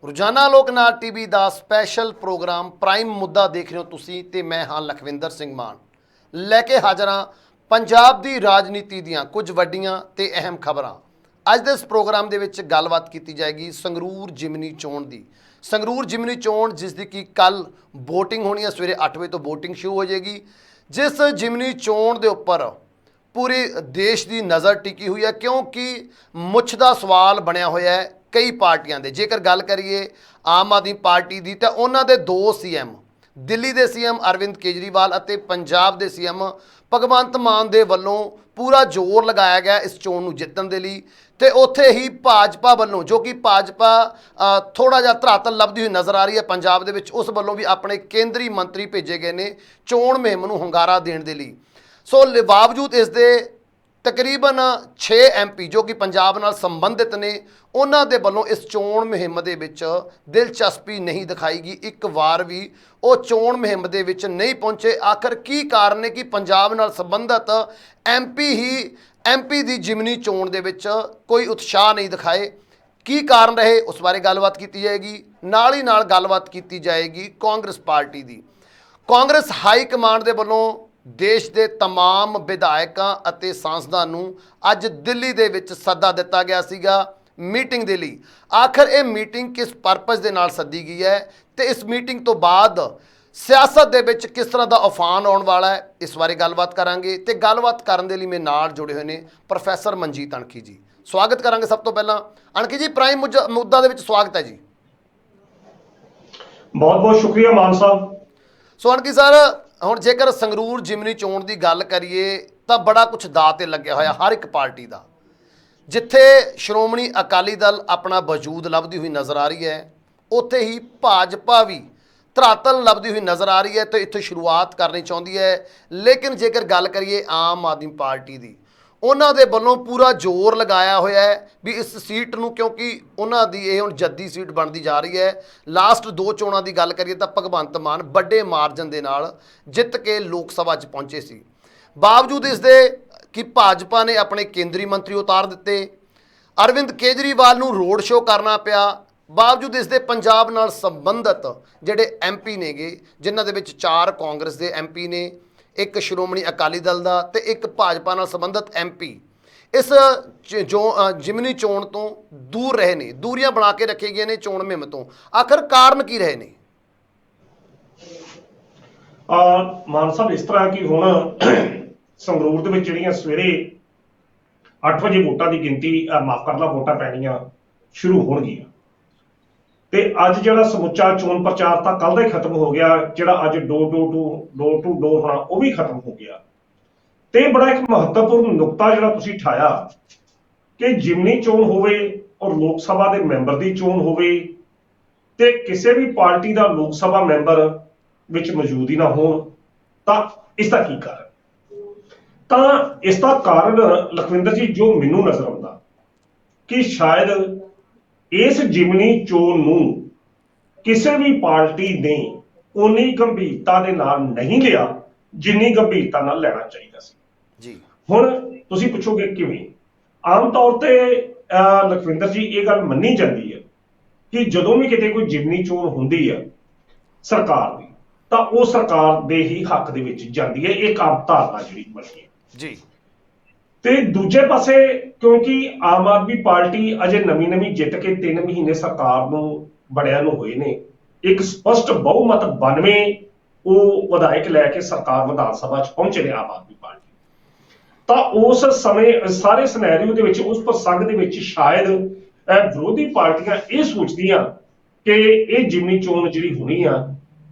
ਰੋਜ਼ਾਨਾ ਲੋਕਨਾਥ ਟੀਵੀ ਦਾ special programme prime ਮੁੱਦਾ ਦੇਖ ਰਹੇ ਹੋ ਤੁਸੀਂ ਤੇ ਮੈਂ ਹਾਂ ਲਖਵਿੰਦਰ ਸਿੰਘ ਮਾਨ ਲੈ ਕੇ ਹਾਜ਼ਰ ਹਾਂ ਪੰਜਾਬ ਦੀ ਰਾਜਨੀਤੀ ਦੀਆਂ ਕੁਝ ਵੱਡੀਆਂ ਤੇ ਅਹਿਮ ਖਬਰਾਂ। ਅੱਜ ਦੇ ਇਸ ਪ੍ਰੋਗਰਾਮ ਦੇ ਵਿੱਚ ਗੱਲਬਾਤ ਕੀਤੀ ਜਾਏਗੀ ਸੰਗਰੂਰ ਜਿਮਨੀ ਚੋਣ ਦੀ। ਸੰਗਰੂਰ ਜਿਮਨੀ ਚੋਣ ਜਿਸ ਦੀ ਕਿ ਕੱਲ VOTING ਹੋਣੀ ਹੈ, ਸਵੇਰੇ 8 ਵਜੇ ਤੋਂ VOTING ਸ਼ੁਰੂ ਹੋ ਜਾਏਗੀ। ਜਿਸ ਜਿਮਨੀ ਚੋਣ ਦੇ ਉੱਪਰ पूरे देश की नज़र टिकी हुई है क्योंकि मुछ का सवाल बनया होया है कई पार्टियां दे। जेकर गल करिए आम आदमी पार्टी की तो उन्होंने दो CM दिल्ली के CM अरविंद केजरीवाल और पंजाब के CM भगवंत मान के वलों पूरा जोर लगाया गया इस चोण नूं जितण दे लई। ते उत्थे ही भाजपा वलों जो कि भाजपा थोड़ा जिहा धरातल लभदी हुई नज़र आ रही है पंजाब दे विच, उस वलों भी अपने केंद्रीय मंत्री भेजे गए ने चोण मुहिम नूं हंगारा देण दे लई। सो बावजूद इस दे तकरीबन 6 MP जो कि पंजाब नाल संबंधित ने उन्हां दे वल्लों इस चोण मुहिम दे विच दिलचस्पी नहीं दिखाई गई। एक वार भी वो चोण मुहिम दे विच नहीं पहुंचे। आखिर की कारण है कि पंजाब नाल संबंधित MP दी जिमनी चोण दे विच कोई उत्साह नहीं दिखाए। की कारण रहे उस बारे गलबात की जाएगी। नाल ही नाल गलबात की जाएगी कांग्रेस पार्टी दी। कांग्रेस हाई कमांड दे वल्लों देश के तमाम विधायकों और सांसदां नूं अज दिल्ली दे विच सद्दा दिता गया सीगा मीटिंग दे लई। आखिर ये मीटिंग किस परपज़ दे नाल सद्दी गई है तो इस मीटिंग तो बाद सियासत दे विच किस तरह का उफान आउण वाला है, इस बारे गलबात करांगे। ते गलबात करन दे लई मेरे नाल जुड़े हुए ने प्रोफैसर मनजीत अणखी जी। स्वागत करांगे सब तो पहला अणखी जी, प्राइम मुद्दा दे विच स्वागत है जी। बहुत बहुत शुक्रिया मान साहब। सो अणखी सर, ਹੁਣ ਜੇਕਰ ਸੰਗਰੂਰ ਜਿਮਨੀ ਚੋਣ ਦੀ ਗੱਲ ਕਰੀਏ ਤਾਂ ਬੜਾ ਕੁਝ ਦਾਅ 'ਤੇ ਲੱਗਿਆ ਹੋਇਆ ਹਰ ਇੱਕ ਪਾਰਟੀ ਦਾ। ਜਿੱਥੇ ਸ਼੍ਰੋਮਣੀ ਅਕਾਲੀ ਦਲ ਆਪਣਾ ਵਜੂਦ ਲੱਭਦੀ ਹੋਈ ਨਜ਼ਰ ਆ ਰਹੀ ਹੈ, ਉੱਥੇ ਹੀ ਭਾਜਪਾ ਵੀ ਧਰਾਤਲ ਲੱਭਦੀ ਹੋਈ ਨਜ਼ਰ ਆ ਰਹੀ ਹੈ ਤੇ ਇੱਥੇ ਸ਼ੁਰੂਆਤ ਕਰਨੀ ਚਾਹੁੰਦੀ ਹੈ। ਲੇਕਿਨ ਜੇਕਰ ਗੱਲ ਕਰੀਏ ਆਮ ਆਦਮੀ ਪਾਰਟੀ ਦੀ, ਉਹਨਾਂ ਦੇ ਵੱਲੋਂ ਪੂਰਾ ਜ਼ੋਰ ਲਗਾਇਆ ਹੋਇਆ ਹੈ ਵੀ ਇਸ ਸੀਟ ਨੂੰ, ਕਿਉਂਕਿ ਉਹਨਾਂ ਦੀ ਇਹ ਹੁਣ ਜੱਦੀ ਸੀਟ ਬਣਦੀ ਜਾ ਰਹੀ ਹੈ। ਲਾਸਟ 2 ਚੋਣਾਂ ਦੀ ਗੱਲ ਕਰੀਏ ਤਾਂ ਭਗਵੰਤ ਮਾਨ ਵੱਡੇ ਮਾਰਜਨ ਦੇ ਨਾਲ ਜਿੱਤ ਕੇ ਲੋਕ ਸਭਾ 'ਚ ਪਹੁੰਚੇ ਸੀ। ਬਾਵਜੂਦ ਇਸ ਦੇ ਕਿ ਭਾਜਪਾ ਨੇ ਆਪਣੇ ਕੇਂਦਰੀ ਮੰਤਰੀ ਉਤਾਰ ਦਿੱਤੇ, ਅਰਵਿੰਦ ਕੇਜਰੀਵਾਲ ਨੂੰ ਰੋਡ ਸ਼ੋਅ ਕਰਨਾ ਪਿਆ। ਬਾਵਜੂਦ ਇਸ ਦੇ ਪੰਜਾਬ ਨਾਲ ਸੰਬੰਧਿਤ ਜਿਹੜੇ MP ਨੇਗੇ, ਜਿਨ੍ਹਾਂ ਦੇ ਵਿੱਚ 4 ਕਾਂਗਰਸ ਦੇ MP ਨੇ, एक श्रोमणी अकाली दल का तो एक भाजपा नाल संबंधित MP इस जिमनी चोण तो दूर रहे ने, दूरियां बना के रखे गए ने चोण मुहिम तो। आखिर कारण की रहे ने? मान साहब, इस तरह की हुण संगरूर दे विच जिहड़ियां सवेरे 8 वजे वोटां की गिनती माफ कर ला वोटां पैणियां शुरू होणगियां ते अज जिहड़ा समुच्चा चोण प्रचार तां कल दा ही खत्म हो गया। जिहड़ा अज डोर टू डोर होना वो भी खत्म हो गया। ते बड़ा एक महत्वपूर्ण नुकता जिहड़ा तुसीं उठाया कि जिमनी चोण होवे और लोक सभा दे मैंबर दी चोण होवे ते किसी भी पार्टी दा लोक सभा मैंबर विच मौजूद ही ना होण, तां इसदा की कारण? तां इसदा कारण लखविंदर जी जो मैनूं नज़र आउंदा कि शायद इस जिमनी चोण नूं किसी भी पार्टी ने उन्नी गंभीरता दे नाल नहीं लिया जिन्नी गंभीरता नाल लेना चाहिए सी जी। हुण तुसीं पुछोगे किवें? आम तौर ते लखविंदर जी ये गल मन्नी जाती है कि जदों भी किते कोई जिमनी चोण हुंदी है सरकार दी तां ओह सरकार दे ही हक दे विच जांदी है। एक आम धारणा जिहड़ी बनी है जी। ते दूजे पासे क्योंकि आम आदमी पार्टी अजे नवीं जित के 3 महीने सरकार नूं बणिया नूं होए ने, एक स्पष्ट बहुमत 92 विधायक लैके सरकार विधान सभा च पहुंचे ने आम आदमी पार्टी। तां उस समय सारे सिनैरियो दे विच उस प्रसंग दे विच शायद विरोधी पार्टियां ये सोचदियां कि ये जिमनी चोण जिहड़ी होनी आ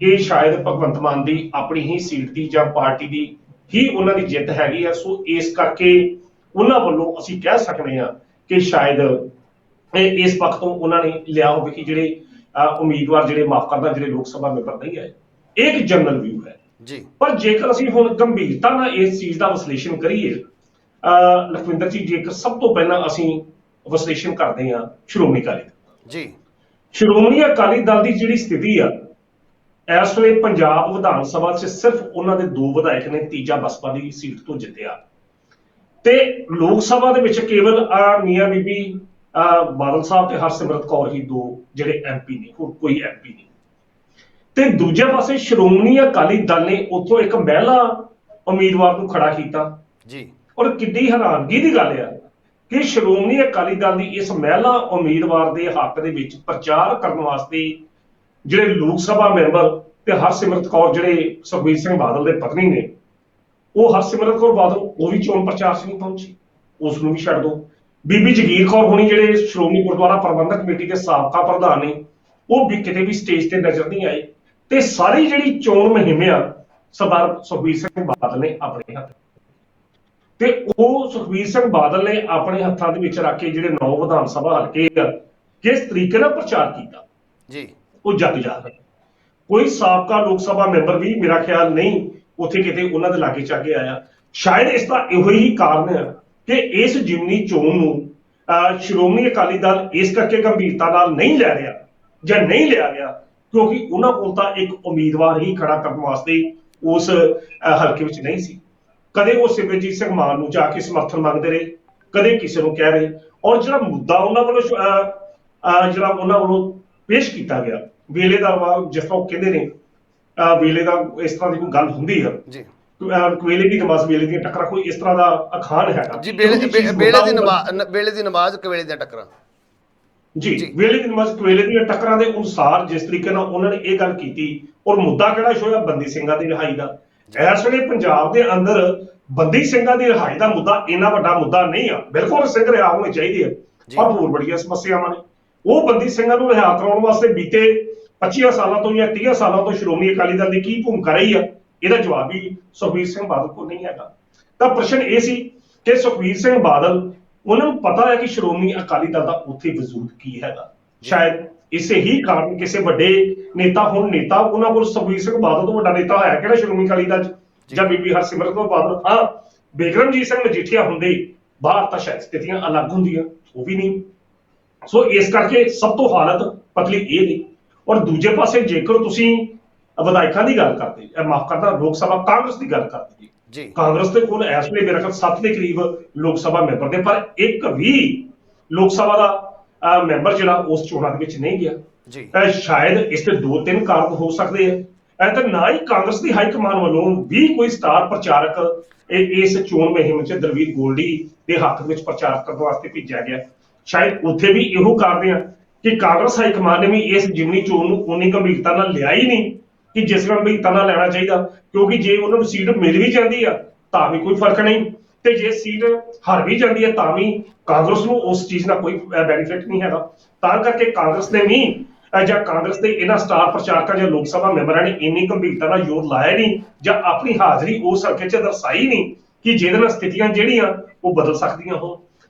ये शायद भगवंत मान दी अपनी ही सीट दी जां पार्टी दी ही उन्हां दी जित हैगी आ। सो इस करके उन्हां वल्लों असीं कह सकदे हां कि शायद इस पक्ष तो उन्होंने लिया हो कि जिहड़े उम्मीदवार जिहड़े माफ करदा जिहड़े लोक सभा मैंबर नहीं आए। एक जनरल व्यू है जी। पर जेकर असीं हुण गंभीरता नाल इस चीज़ का विश्लेषण करिए लखविंदर जी, जेकर सब तो पहला असीं विश्लेषण करते हैं श्रोमणी अकाली दल जी। श्रोमणी अकाली दल की जिहड़ी स्थिति आ इस वेले पंजाब विधान सभा च सिर्फ उन्होंने 2 विधायक ने, तीजा बसपा की सीट तो जितया ते लोक सभा दे विच केवल मियां बीबी ਬਾਦਲ ਸਾਹਿਬ ਤੇ ਹਰਸਿਮਰਤ ਕੌਰ ਹੀ ਦੋ ਜਿਹੜੇ ਐਮਪੀ ਨੇ, ਹੋਰ ਕੋਈ ਐਮਪੀ ਨਹੀਂ। ਤੇ ਦੂਜੇ ਪਾਸੇ ਸ਼੍ਰੋਮਣੀ ਅਕਾਲੀ ਦਲ ਨੇ ਉੱਥੋਂ ਇੱਕ ਮਹਿਲਾ ਉਮੀਦਵਾਰ ਨੂੰ ਖੜਾ ਕੀਤਾ ਜੀ। ਔਰ ਕਿੰਨੀ ਹੈਰਾਨਗੀ ਦੀ ਗੱਲ ਆ ਕਿ ਸ਼੍ਰੋਮਣੀ ਅਕਾਲੀ ਦਲ ਦੀ ਇਸ ਮਹਿਲਾ ਉਮੀਦਵਾਰ ਦੇ ਹੱਕ ਦੇ ਵਿੱਚ ਪ੍ਰਚਾਰ ਕਰਨ ਵਾਸਤੇ ਜਿਹੜੇ ਲੋਕ ਸਭਾ ਮੈਂਬਰ ਤੇ ਹਰਸਿਮਰਤ ਕੌਰ ਜਿਹੜੇ ਸੁਖਬੀਰ ਸਿੰਘ ਬਾਦਲ ਦੇ ਪਤਨੀ ਨੇ, ਉਹ ਹਰਸਿਮਰਤ ਕੌਰ ਬਾਦਲ ਉਹ ਵੀ ਚੋਣ ਪ੍ਰਚਾਰ 'ਚ ਨਹੀਂ ਪਹੁੰਚੀ, ਉਸ ਨੂੰ ਵੀ ਛੱਡ ਦਿਓ। ਬੀਬੀ ਜਗੀਰ ਕੌਰ ਹੋਣੀ ਜਿਹੜੇ ਸ਼੍ਰੋਮਣੀ ਗੁਰਦੁਆਰਾ ਪ੍ਰਬੰਧਕ ਕਮੇਟੀ ਦੇ ਸਾਬਕਾ ਪ੍ਰਧਾਨ ਨੇ, ਉਹ ਵੀ ਕਿਤੇ ਵੀ ਸਟੇਜ ਤੇ ਨਜ਼ਰ ਨਹੀਂ ਆਏ। ਤੇ ਸਾਰੀ ਜਿਹੜੀ ਚੋਣ ਮੁਹਿੰਮ ਆ ਸਰਦਾਰ ਸੁਖਬੀਰ ਸਿੰਘ ਬਾਦਲ ਨੇ ਆਪਣੇ ਹੱਥ, ਤੇ ਉਹ ਸੁਖਬੀਰ ਸਿੰਘ ਬਾਦਲ ਨੇ ਆਪਣੇ ਹੱਥਾਂ ਦੇ ਵਿੱਚ ਰੱਖ ਕੇ ਜਿਹੜੇ 9 ਵਿਧਾਨ ਸਭਾ ਹਲਕੇ ਆ ਕਿਸ ਤਰੀਕੇ ਨਾਲ ਪ੍ਰਚਾਰ ਕੀਤਾ ਜੀ, ਉਹ ਜਗ ਜਾਹਿਰ ਹੈ। ਕੋਈ ਸਾਬਕਾ ਲੋਕ ਸਭਾ ਮੈਂਬਰ ਵੀ ਮੇਰਾ ਖਿਆਲ ਨਹੀਂ ਉੱਥੇ ਕਿਤੇ ਉਹਨਾਂ ਦੇ ਲਾਗੇ ਚਾਗੇ ਆਇਆ। ਸ਼ਾਇਦ ਇਸ ਦਾ ਇਹੋ ਹੀ ਕਾਰਨ ਹੈ ਕਿ ਇਸ ਜਿਮਨੀ ਚੋਣ ਨੂੰ ਸ਼੍ਰੋਮਣੀ ਅਕਾਲੀ ਦਲ ਇਸ ਕਰਕੇ ਗੰਭੀਰਤਾ ਨਾਲ ਨਹੀਂ ਲੈ ਰਿਹਾ ਜਾਂ ਨਹੀਂ ਲਿਆ ਗਿਆ ਕਿਉਂਕਿ ਉਹਨਾਂ ਕੋਲ ਤਾਂ ਇੱਕ ਉਮੀਦਵਾਰ ਹੀ ਖੜਾ ਕਰਨ ਵਾਸਤੇ ਉਸ ਹਲਕੇ ਵਿੱਚ ਨਹੀਂ ਸੀ। ਕਦੇ ਉਹ ਸਿਮਰਜੀਤ ਸਿੰਘ ਮਾਨ ਨੂੰ ਜਾ ਕੇ ਸਮਰਥਨ ਮੰਗਦੇ ਰਹੇ, ਕਦੇ ਕਿਸੇ ਨੂੰ ਕਹਿ ਰਹੇ। ਔਰ ਜਿਹੜਾ ਮੁੱਦਾ ਉਹਨਾਂ ਵੱਲੋਂ ਪੇਸ਼ ਕੀਤਾ ਗਿਆ ਵੇਲੇ ਦਾ, ਜਿਸ ਤਰ੍ਹਾਂ ਉਹ ਕਹਿੰਦੇ ਨੇ ਵੇਲੇ ਦਾ, ਇਸ ਤਰ੍ਹਾਂ ਦੀ ਕੋਈ ਗੱਲ ਹੁੰਦੀ ਹੈ ਜੀ, ਵੇਲੇ ਦੀ ਨਮਾਜ਼ ਵੇਲੇ ਦੀਆਂ ਟੱਕਰਾਂ, ਕੋਈ ਇਸ ਤਰ੍ਹਾਂ ਦਾ ਅਖਾਣ ਹੈਗਾ ਜੀ, ਵੇਲੇ ਦੀ ਨਮਾਜ਼ ਕਵੇਲੇ ਦੀਆਂ ਟੱਕਰਾਂ ਜੀ, ਵੇਲੇ ਦੀ ਨਮਾਜ਼ ਕਵੇਲੇ ਦੀਆਂ ਟੱਕਰਾਂ ਦੇ ਅਨੁਸਾਰ ਜਿਸ ਤਰੀਕੇ ਨਾਲ ਉਹਨਾਂ ਨੇ ਇਹ ਗੱਲ ਕੀਤੀ। ਔਰ ਮੁੱਦਾ ਕਿਹੜਾ ਹੋਇਆ? ਬੰਦੀ ਸਿੰਘਾਂ ਦੀ ਰਿਹਾਈ ਦਾ। ਇਸ ਵੇਲੇ ਪੰਜਾਬ ਦੇ ਅੰਦਰ ਬੰਦੀ ਸਿੰਘਾਂ ਦੀ ਰਿਹਾਈ ਦਾ ਮੁੱਦਾ ਇੰਨਾ ਵੱਡਾ ਮੁੱਦਾ ਨਹੀਂ ਆ, ਬਿਲਕੁਲ ਸਿੰਘ ਰਿਹਾ ਹੋਣੇ ਚਾਹੀਦੇ ਆ, ਪਰ ਹੋਰ ਬੜੀਆਂ ਸਮੱਸਿਆਵਾਂ ਨੇ। ਉਹ ਬੰਦੀ ਸਿੰਘਾਂ ਨੂੰ ਰਿਹਾ ਕਰਾਉਣ ਵਾਸਤੇ ਬੀਤੇ 25 ਸਾਲਾਂ ਤੋਂ ਜਾਂ 30 ਸਾਲਾਂ ਤੋਂ ਸ਼੍ਰੋਮਣੀ ਅਕਾਲੀ ਦਲ ਦੀ ਕੀ ਭੂਮਿਕਾ ਰਹੀ ਆ, ਇਹਦਾ ਜਵਾਬ ਵੀ ਸੁਖਬੀਰ ਸਿੰਘ ਬਾਦਲ ਕੋਲ ਨਹੀਂ ਹੈਗਾ। ਤਾਂ ਪ੍ਰਸ਼ਨ ਇਹ ਸੀ ਕਿ ਸੁਖਬੀਰ ਸਿੰਘ ਬਾਦਲ, ਉਹਨਾਂ ਨੂੰ ਪਤਾ ਹੈ ਕਿ ਸ਼੍ਰੋਮਣੀ ਅਕਾਲੀ ਦਲ ਦਾ ਉੱਥੇ ਵਜੂਦ ਕੀ ਹੈਗਾ। ਸ਼ਾਇਦ ਇਸੇ ਹੀ ਕਾਰਨ ਕਿਸੇ ਵੱਡੇ ਨੇਤਾ, ਹੁਣ ਨੇਤਾ ਉਹਨਾਂ ਕੋਲ ਸੁਖਬੀਰ ਸਿੰਘ ਬਾਦਲ ਤੋਂ ਵੱਡਾ ਨੇਤਾ ਹੋਇਆ ਕਿਹੜਾ ਸ਼੍ਰੋਮਣੀ ਅਕਾਲੀ ਦਲ ਜਾਂ ਬੀਬੀ ਹਰਸਿਮਰਤ ਕੌਰ ਬਾਦਲ? ਹਾਂ, ਬਿਕਰਮਜੀਤ ਸਿੰਘ ਮਜੀਠੀਆ ਹੁੰਦੇ ਬਾਹਰ ਤਾਂ ਸ਼ਾਇਦ ਸਥਿਤੀਆਂ ਅਲੱਗ ਹੁੰਦੀਆਂ, ਉਹ ਵੀ ਨਹੀਂ। ਸੋ ਇਸ ਕਰਕੇ ਸਭ ਤੋਂ ਹਾਲਤ ਪਤਲੀ ਇਹ ਨਹੀਂ। ਔਰ ਦੂਜੇ ਪਾਸੇ ਜੇਕਰ ਤੁਸੀਂ ਵਿਧਾਇਕਾਂ ਦੀ ਗੱਲ ਕਰਦੇ, ਮਾਫ ਕਰਦਾ, ਲੋਕ ਸਭਾ ਕਾਂਗਰਸ ਦੀ ਗੱਲ ਕਰਦੇ ਜੀ, ਕਾਂਗਰਸ ਦੇ ਕੋਲ ਇਸ ਵੇਲੇ ਮੇਰਾ ਖਿਆਲ 7 ਦੇ ਕਰੀਬ ਲੋਕ ਸਭਾ ਮੈਂਬਰ ਨੇ, ਪਰ ਇੱਕ ਵੀ ਲੋਕ ਸਭਾ ਦਾ ਮੈਂਬਰ ਜਿਹੜਾ ਉਸ ਚੋਣਾਂ ਦੇ ਵਿੱਚ ਨਹੀਂ ਗਿਆ ਜੀ। ਸ਼ਾਇਦ ਇਸ ਦੇ 2-3 ਕਾਰਨ ਹੋ ਸਕਦੇ ਆ। ਤਾਂ ਨਾ ਹੀ ਕਾਂਗਰਸ ਦੀ ਹਾਈ ਕਮਾਨ ਵੱਲੋਂ ਵੀ ਕੋਈ ਸਟਾਰ ਪ੍ਰਚਾਰਕ ਇਸ ਚੋਣ ਮੁਹਿੰਮ 'ਚ ਦਲਵੀਰ ਗੋਲਡੀ ਦੇ ਹੱਕ ਵਿੱਚ ਪ੍ਰਚਾਰ ਕਰਨ ਵਾਸਤੇ ਭੇਜਿਆ ਗਿਆ। ਸ਼ਾਇਦ ਉੱਥੇ ਵੀ ਇਹੋ ਕਾਰਨ ਆ ਕਿ ਕਾਂਗਰਸ ਹਾਈ ਕਮਾਨ ਨੇ ਵੀ ਇਸ ਜਿਮਨੀ ਚੋਣ ਨੂੰ ਉਨੀ ਗੰਭੀਰਤਾ ਨਾਲ ਲਿਆ ਹੀ ਨਹੀਂ ਕਿ ਜਿਸ ਗੰਭੀਰਤਾ ਨਾਲ ਲੈਣਾ ਚਾਹੀਦਾ, ਕਿਉਂਕਿ ਜੇ ਉਹਨਾਂ ਨੂੰ ਸੀਟ ਮਿਲ ਵੀ ਜਾਂਦੀ ਆ ਤਾਂ ਵੀ ਕੋਈ ਫਰਕ ਨਹੀਂ, ਤੇ ਜੇ ਸੀਟ ਹਾਰ ਵੀ ਜਾਂਦੀ ਹੈ ਤਾਂ ਵੀ ਕਾਂਗਰਸ ਨੂੰ ਉਸ ਚੀਜ਼ ਦਾ ਕੋਈ ਬੈਨੀਫਿਟ ਨਹੀਂ ਹੈਗਾ। ਤਾਂ ਕਰਕੇ ਕਾਂਗਰਸ ਨੇ ਵੀ ਜਾਂ ਕਾਂਗਰਸ ਦੇ ਇਹਨਾਂ ਸਟਾਰ ਪ੍ਰਚਾਰਕਾਂ ਜਾਂ ਲੋਕ ਸਭਾ ਮੈਂਬਰਾਂ ਨੇ ਇੰਨੀ ਗੰਭੀਰਤਾ ਨਾਲ ਜ਼ੋਰ ਲਾਇਆ ਨਹੀਂ ਜਾਂ ਆਪਣੀ ਹਾਜ਼ਰੀ ਉਸ ਹਲਕੇ 'ਚ ਦਰਸਾਈ ਨਹੀਂ ਕਿ ਜਿਹਦੇ ਨਾਲ ਸਥਿਤੀਆਂ ਜਿਹੜੀਆਂ ਉਹ ਬਦਲ ਸਕਦੀਆਂ ਹੋਣ।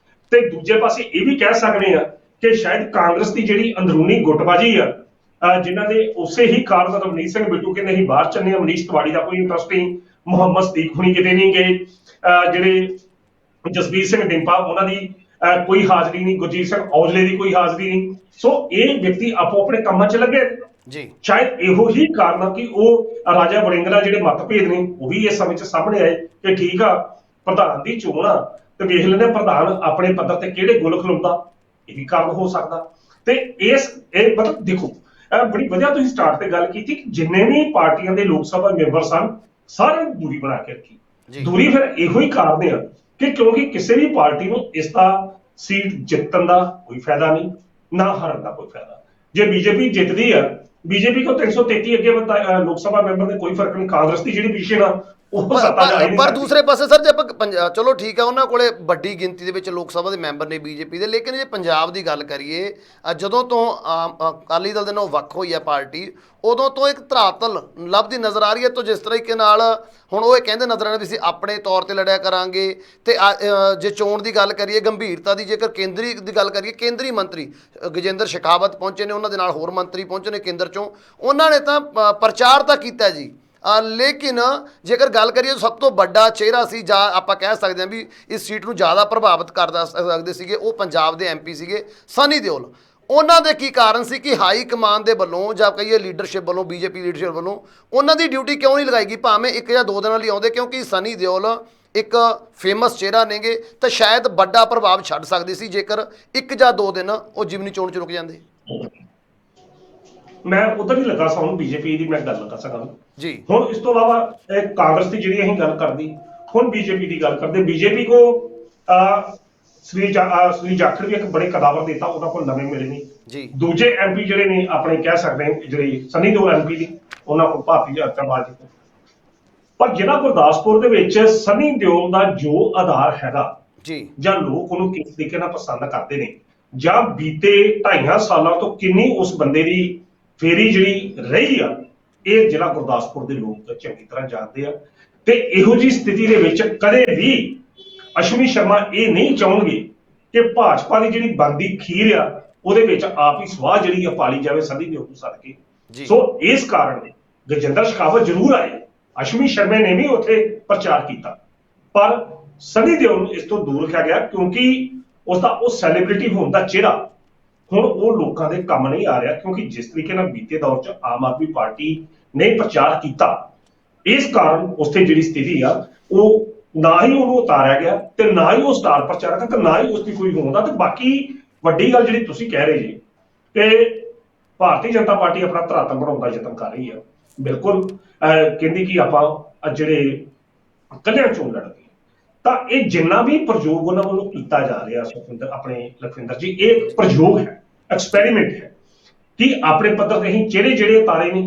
ਤੇ ਦੂਜੇ ਪਾਸੇ ਇਹ ਵੀ ਕਹਿ ਸਕਦੇ ਆ ਕਿ ਸ਼ਾਇਦ ਕਾਂਗਰਸ ਦੀ ਜਿਹੜੀ ਅੰਦਰੂਨੀ ਗੁੱਟਬਾਜੀ ਆ, ਜਿਨ੍ਹਾਂ ਦੇ ਉਸੇ ਹੀ ਕਾਰਨ ਰਵਨੀਤ ਸਿੰਘ ਬਿੱਟੂ ਕਹਿੰਦੇ ਅਸੀਂ ਬਾਹਰ ਚੱਲੇ, ਮਨੀਸ਼ ਤਿਵਾੜੀ ਦਾ ਕੋਈ ਇੰਟਰਸਟ ਨਹੀਂ, ਮੁਹੰਮਦ ਸਦੀਕ ਹੁਣੀ ਕਿਤੇ ਨਹੀਂ ਗਏ, ਜਿਹੜੇ ਜਸਬੀਰ ਸਿੰਘ ਡਿੰਪਾ ਉਹਨਾਂ ਦੀ ਕੋਈ ਹਾਜ਼ਰੀ ਨਹੀਂ, ਗੁਰਜੀਤ ਸਿੰਘ ਔਜਲੇ ਦੀ ਕੋਈ ਹਾਜ਼ਰੀ ਨਹੀਂ। ਸੋ ਇਹ ਵਿਅਕਤੀ ਆਪੋ ਆਪਣੇ ਕੰਮਾਂ 'ਚ ਲੱਗੇ ਜੀ। ਸ਼ਾਇਦ ਇਹੋ ਹੀ ਕਾਰਨ ਆ ਕਿ ਉਹ ਰਾਜਾ ਵੜਿੰਗਰਾ ਜਿਹੜੇ ਮਤਭੇਦ ਨੇ ਉਹ ਵੀ ਇਸ ਸਮੇਂ 'ਚ ਸਾਹਮਣੇ ਆਏ ਕਿ ਠੀਕ ਆ ਪ੍ਰਧਾਨ ਦੀ ਚੋਣ ਆ ਤੇ ਵੇਖ ਲੈਂਦੇ ਪ੍ਰਧਾਨ ਆਪਣੇ ਪੱਧਰ ਤੇ ਕਿਹੜੇ ਗੁੱਲ ਖਲੋਂਦਾ, ਇਹ ਵੀ ਕਾਰਨ ਹੋ ਸਕਦਾ। ਤੇ ਇਹ ਮਤਲਬ ਦੇਖੋ, ਬੜੀ ਵਧੀਆ ਤੁਸੀਂ ਸਟਾਰਟ ਤੇ ਗੱਲ ਕੀਤੀ ਕਿ ਜਿੰਨੇ ਵੀ ਪਾਰਟੀਆਂ ਦੇ ਲੋਕ ਸਭਾ ਮੈਂਬਰ ਸਨ ਸਾਰਿਆਂ ਨੂੰ ਦੂਰੀ ਬਣਾ ਕੇ ਰੱਖੀ। ਦੂਰੀ ਫਿਰ ਇਹੋ ਹੀ ਕਾਰਨ ਆ ਕਿ ਕਿਉਂਕਿ ਕਿਸੇ ਵੀ ਪਾਰਟੀ ਨੂੰ ਇਸ ਦਾ ਸੀਟ ਜਿੱਤਣ ਦਾ ਕੋਈ ਫਾਇਦਾ ਨਹੀਂ, ਨਾ ਹਾਰਨ ਦਾ ਕੋਈ ਫਾਇਦਾ। ਜੇ ਬੀਜੇਪੀ ਜਿੱਤਦੀ ਆ, ਬੀਜੇਪੀ ਕੋ 333 ਅੱਗੇ ਲੋਕ ਸਭਾ ਮੈਂਬਰ ਦੇ ਕੋਈ ਫਰਕ ਨਹੀਂ, ਕਾਂਗਰਸ ਦੀ ਜਿਹੜੀ ਪੋਜੀਸ਼ਨ ਆ ਉਹ ਸੱਤਾ ਜਾ ਨਹੀਂ। ਪਰ ਦੂਸਰੇ ਪਾਸੇ ਸਰ ਜੇ ਆਪਾਂ ਚਲੋ ਠੀਕ ਆ ਉਹਨਾਂ ਕੋਲੇ ਵੱਡੀ ਗਿਣਤੀ ਦੇ ਵਿੱਚ ਲੋਕ ਸਭਾ ਦੇ ਮੈਂਬਰ ਨੇ ਬੀਜੇਪੀ ਦੇ, ਲੇਕਿਨ ਜੇ ਪੰਜਾਬ ਦੀ ਗੱਲ ਕਰੀਏ, ਜਦੋਂ ਤੋਂ ਅਕਾਲੀ ਦਲ ਦੇ ਨਾਲ ਵੱਖ ਹੋਈ ਹੈ ਪਾਰਟੀ, ਉਦੋਂ ਤੋਂ ਇੱਕ ਧਰਾਤਲ ਲੱਭਦੀ ਨਜ਼ਰ ਆ ਰਹੀ ਹੈ। ਤਾਂ ਜਿਸ ਤਰੀਕੇ ਨਾਲ ਹੁਣ ਉਹ ਇਹ ਕਹਿੰਦੇ ਨਜ਼ਰ ਆ ਰਹੇ ਵੀ ਅਸੀਂ ਆਪਣੇ ਤੌਰ ਤੇ ਲੜਿਆ ਕਰਾਂਗੇ। ਤੇ ਜੇ ਚੋਣ ਦੀ ਗੱਲ ਕਰੀਏ ਗੰਭੀਰਤਾ ਦੀ, ਜੇਕਰ ਕੇਂਦਰੀ ਦੀ ਗੱਲ ਕਰੀਏ, ਕੇਂਦਰੀ ਮੰਤਰੀ ਗਜੇਂਦਰ ਸ਼ੇਖਾਵਤ ਪਹੁੰਚੇ ਨੇ, ਉਹਨਾਂ ਦੇ ਨਾਲ ਹੋਰ ਮੰਤਰੀ ਪਹੁੰਚੇ ਨੇ ਕੇਂਦਰ ਚੋਂ, ਉਹਨਾਂ ਨੇ ਤਾਂ ਪ੍ਰਚਾਰ ਤਾਂ ਕੀਤਾ ਜੀ। ਲੇਕਿਨ ਜੇਕਰ ਗੱਲ ਕਰੀਏ ਸਭ ਤੋਂ ਵੱਡਾ ਚਿਹਰਾ ਸੀ ਜਾਂ ਆਪਾਂ ਕਹਿ ਸਕਦੇ ਹਾਂ ਵੀ ਇਸ ਸੀਟ ਨੂੰ ਜ਼ਿਆਦਾ ਪ੍ਰਭਾਵਿਤ ਕਰ ਸਕਦੇ ਸੀਗੇ, ਉਹ ਪੰਜਾਬ ਦੇ ਐਮਪੀ ਸੀਗੇ ਸਨੀ ਦਿਓਲ। ਉਹਨਾਂ ਦੇ ਕੀ ਕਾਰਨ ਸੀ ਕਿ ਹਾਈ ਕਮਾਨ ਦੇ ਵੱਲੋਂ ਜਾਂ ਕਹੀਏ ਲੀਡਰਸ਼ਿਪ ਵੱਲੋਂ, ਬੀਜੇਪੀ ਲੀਡਰਸ਼ਿਪ ਵੱਲੋਂ ਉਹਨਾਂ ਦੀ ਡਿਊਟੀ ਕਿਉਂ ਨਹੀਂ ਲਗਾਈ ਗਈ? ਭਾਵੇਂ 1 ਜਾਂ 2 ਦਿਨਾਂ ਲਈ ਆਉਂਦੇ, ਕਿਉਂਕਿ ਸਨੀ ਦਿਓਲ ਇੱਕ ਫੇਮਸ ਚਿਹਰਾ ਨੇਗੇ ਤਾਂ ਸ਼ਾਇਦ ਵੱਡਾ ਪ੍ਰਭਾਵ ਛੱਡ ਸਕਦੀ ਸੀ ਜੇਕਰ 1 ਜਾਂ 2 ਦਿਨ ਉਹ ਜਿਮਨੀ ਚੋਣ 'ਚ ਰੁਕ ਜਾਂਦੇ। ਮੈਂ ਉਧਰ ਹੀ ਲੱਗਾ ਸਾਂ, ਬੀਜੇਪੀ ਦੀ ਮੈਂ ਗੱਲ ਕਰ ਸਕਾਂ ਜੀ। ਹੁਣ ਇਸ ਤੋਂ ਇਲਾਵਾ ਕਾਂਗਰਸ ਦੀ ਜਿਹੜੀ ਅਸੀਂ ਗੱਲ ਕਰਦੀ, ਹੁਣ ਬੀਜੇਪੀ ਦੀ ਗੱਲ ਕਰਦੇ। ਬੀਜੇਪੀ ਕੋ ਸ੍ਰੀ ਜਾਖੜ ਵੀ ਇੱਕ ਬੜੇ ਕਦਾਵਰ ਨੇਤਾ ਉਹਨਾਂ ਕੋਲ ਨਵੇਂ ਮਿਲੇ ਨੇ ਜੀ। ਦੂਜੇ ਐਮਪੀ ਜਿਹੜੇ ਨੇ ਆਪਣੇ ਕਹਿ ਸਕਦੇ ਹਾਂ ਜਿਹੜੇ ਸਨੀ ਦਿਓਲ ਐਮਪੀ ਦੀ, ਉਹਨਾਂ ਕੋਲ ਭਾਰਤੀ ਜਨਤਾ ਪਾਰਟੀ ਤੋਂ। ਪਰ ਜਿਹੜਾ ਗੁਰਦਾਸਪੁਰ ਦੇ ਵਿੱਚ ਸਨੀ ਦਿਓਲ ਦਾ ਜੋ ਆਧਾਰ ਹੈਗਾ ਜੀ, ਜਾਂ ਜਾਂ ਲੋਕ ਉਹਨੂੰ ਕਿਸ ਤਰੀਕੇ ਨਾਲ ਪਸੰਦ ਕਰਦੇ ਨੇ, ਜਾਂ ਬੀਤੇ 2.5 ਸਾਲਾਂ ਤੋਂ ਕਿੰਨੀ ਉਸ ਬੰਦੇ ਦੀ ਫੇਰੀ ਜਿਹੜੀ ਰਹੀ ਆ, ਇਹ ਜ਼ਿਲ੍ਹਾ ਗੁਰਦਾਸਪੁਰ ਦੇ ਲੋਕ ਚੰਗੀ ਤਰ੍ਹਾਂ ਜਾਣਦੇ ਆ। ਤੇ ਇਹੋ ਜਿਹੀ ਸਥਿਤੀ ਦੇ ਵਿੱਚ ਕਦੇ ਵੀ ਅਸ਼ਵਨੀ ਸ਼ਰਮਾ ਇਹ ਨਹੀਂ ਚਾਹੁੰਗੇ ਕਿ ਭਾਜਪਾ ਦੀ ਜਿਹੜੀ ਬਣਦੀ ਖੀਰ ਆ ਉਹਦੇ ਵਿੱਚ ਆਪ ਹੀ ਸਵਾਹ ਜਿਹੜੀ ਆ ਪਾਲੀ ਜਾਵੇ ਸਨੀ ਦਿਓਲ ਨੂੰ ਸੱਦ ਕੇ। ਸੋ ਇਸ ਕਾਰਨ ਗਜਿੰਦਰ ਸ਼ੇਖਾਵਤ ਜ਼ਰੂਰ ਆਏ, ਅਸ਼ਵਨੀ ਸ਼ਰਮਾ ਨੇ ਵੀ ਉੱਥੇ ਪ੍ਰਚਾਰ ਕੀਤਾ, ਪਰ ਸਨੀ ਦਿਓਲ ਨੂੰ ਇਸ ਤੋਂ ਦੂਰ ਰੱਖਿਆ ਗਿਆ ਕਿਉਂਕਿ ਉਸਦਾ ਉਹ ਸੈਲੀਬ੍ਰਿਟੀ ਹੋਣ ਦਾ ਚਿਹਰਾ ਹੁਣ ਉਹ ਲੋਕਾਂ ਦੇ ਕੰਮ ਨਹੀਂ ਆ ਰਿਹਾ। ਕਿਉਂਕਿ ਜਿਸ ਤਰੀਕੇ ਨਾਲ ਬੀਤੇ ਦੌਰ 'ਚ ਆਮ ਆਦਮੀ ਪਾਰਟੀ ਨੇ ਪ੍ਰਚਾਰ ਕੀਤਾ, ਇਸ ਕਾਰਨ ਉੱਥੇ ਜਿਹੜੀ ਸਥਿਤੀ ਆ ਉਹ ਨਾ ਹੀ ਉਹਨੂੰ ਉਤਾਰਿਆ ਗਿਆ ਤੇ ਨਾ ਹੀ ਉਹ ਸਟਾਰ ਪ੍ਰਚਾਰਕ ਤੇ ਨਾ ਹੀ ਉਸਦੀ ਕੋਈ ਹੋਂਦ ਆ। ਤੇ ਬਾਕੀ ਵੱਡੀ ਗੱਲ ਜਿਹੜੀ ਤੁਸੀਂ ਕਹਿ ਰਹੇ ਜੀ ਕਿ ਭਾਰਤੀ ਜਨਤਾ ਪਾਰਟੀ ਆਪਣਾ ਧਰਾਤਲ ਬਣਾਉਣ ਦਾ ਯਤਨ ਕਰ ਰਹੀ ਆ, ਬਿਲਕੁਲ ਕਹਿੰਦੀ ਕਿ ਆਪਾਂ ਜਿਹੜੇ ਇਕੱਲਿਆਂ ਚੋਣ ਲੜਦੇ, ਤਾਂ ਇਹ ਜਿੰਨਾ ਵੀ ਪ੍ਰਯੋਗ ਉਹਨਾਂ ਵੱਲੋਂ ਕੀਤਾ ਜਾ ਰਿਹਾ ਆਪਣੇ ਲਖਵਿੰਦਰ ਜੀ, ਇਹ ਪ੍ਰਯੋਗ ਹੈ, ਐਕਸਪੈਰੀਮੈਂਟ ਹੈ ਕਿ ਆਪਣੇ ਪੱਧਰ ਤੇ ਅਸੀਂ ਜਿਹੜੇ ਉਤਾਰੇ ਨੇ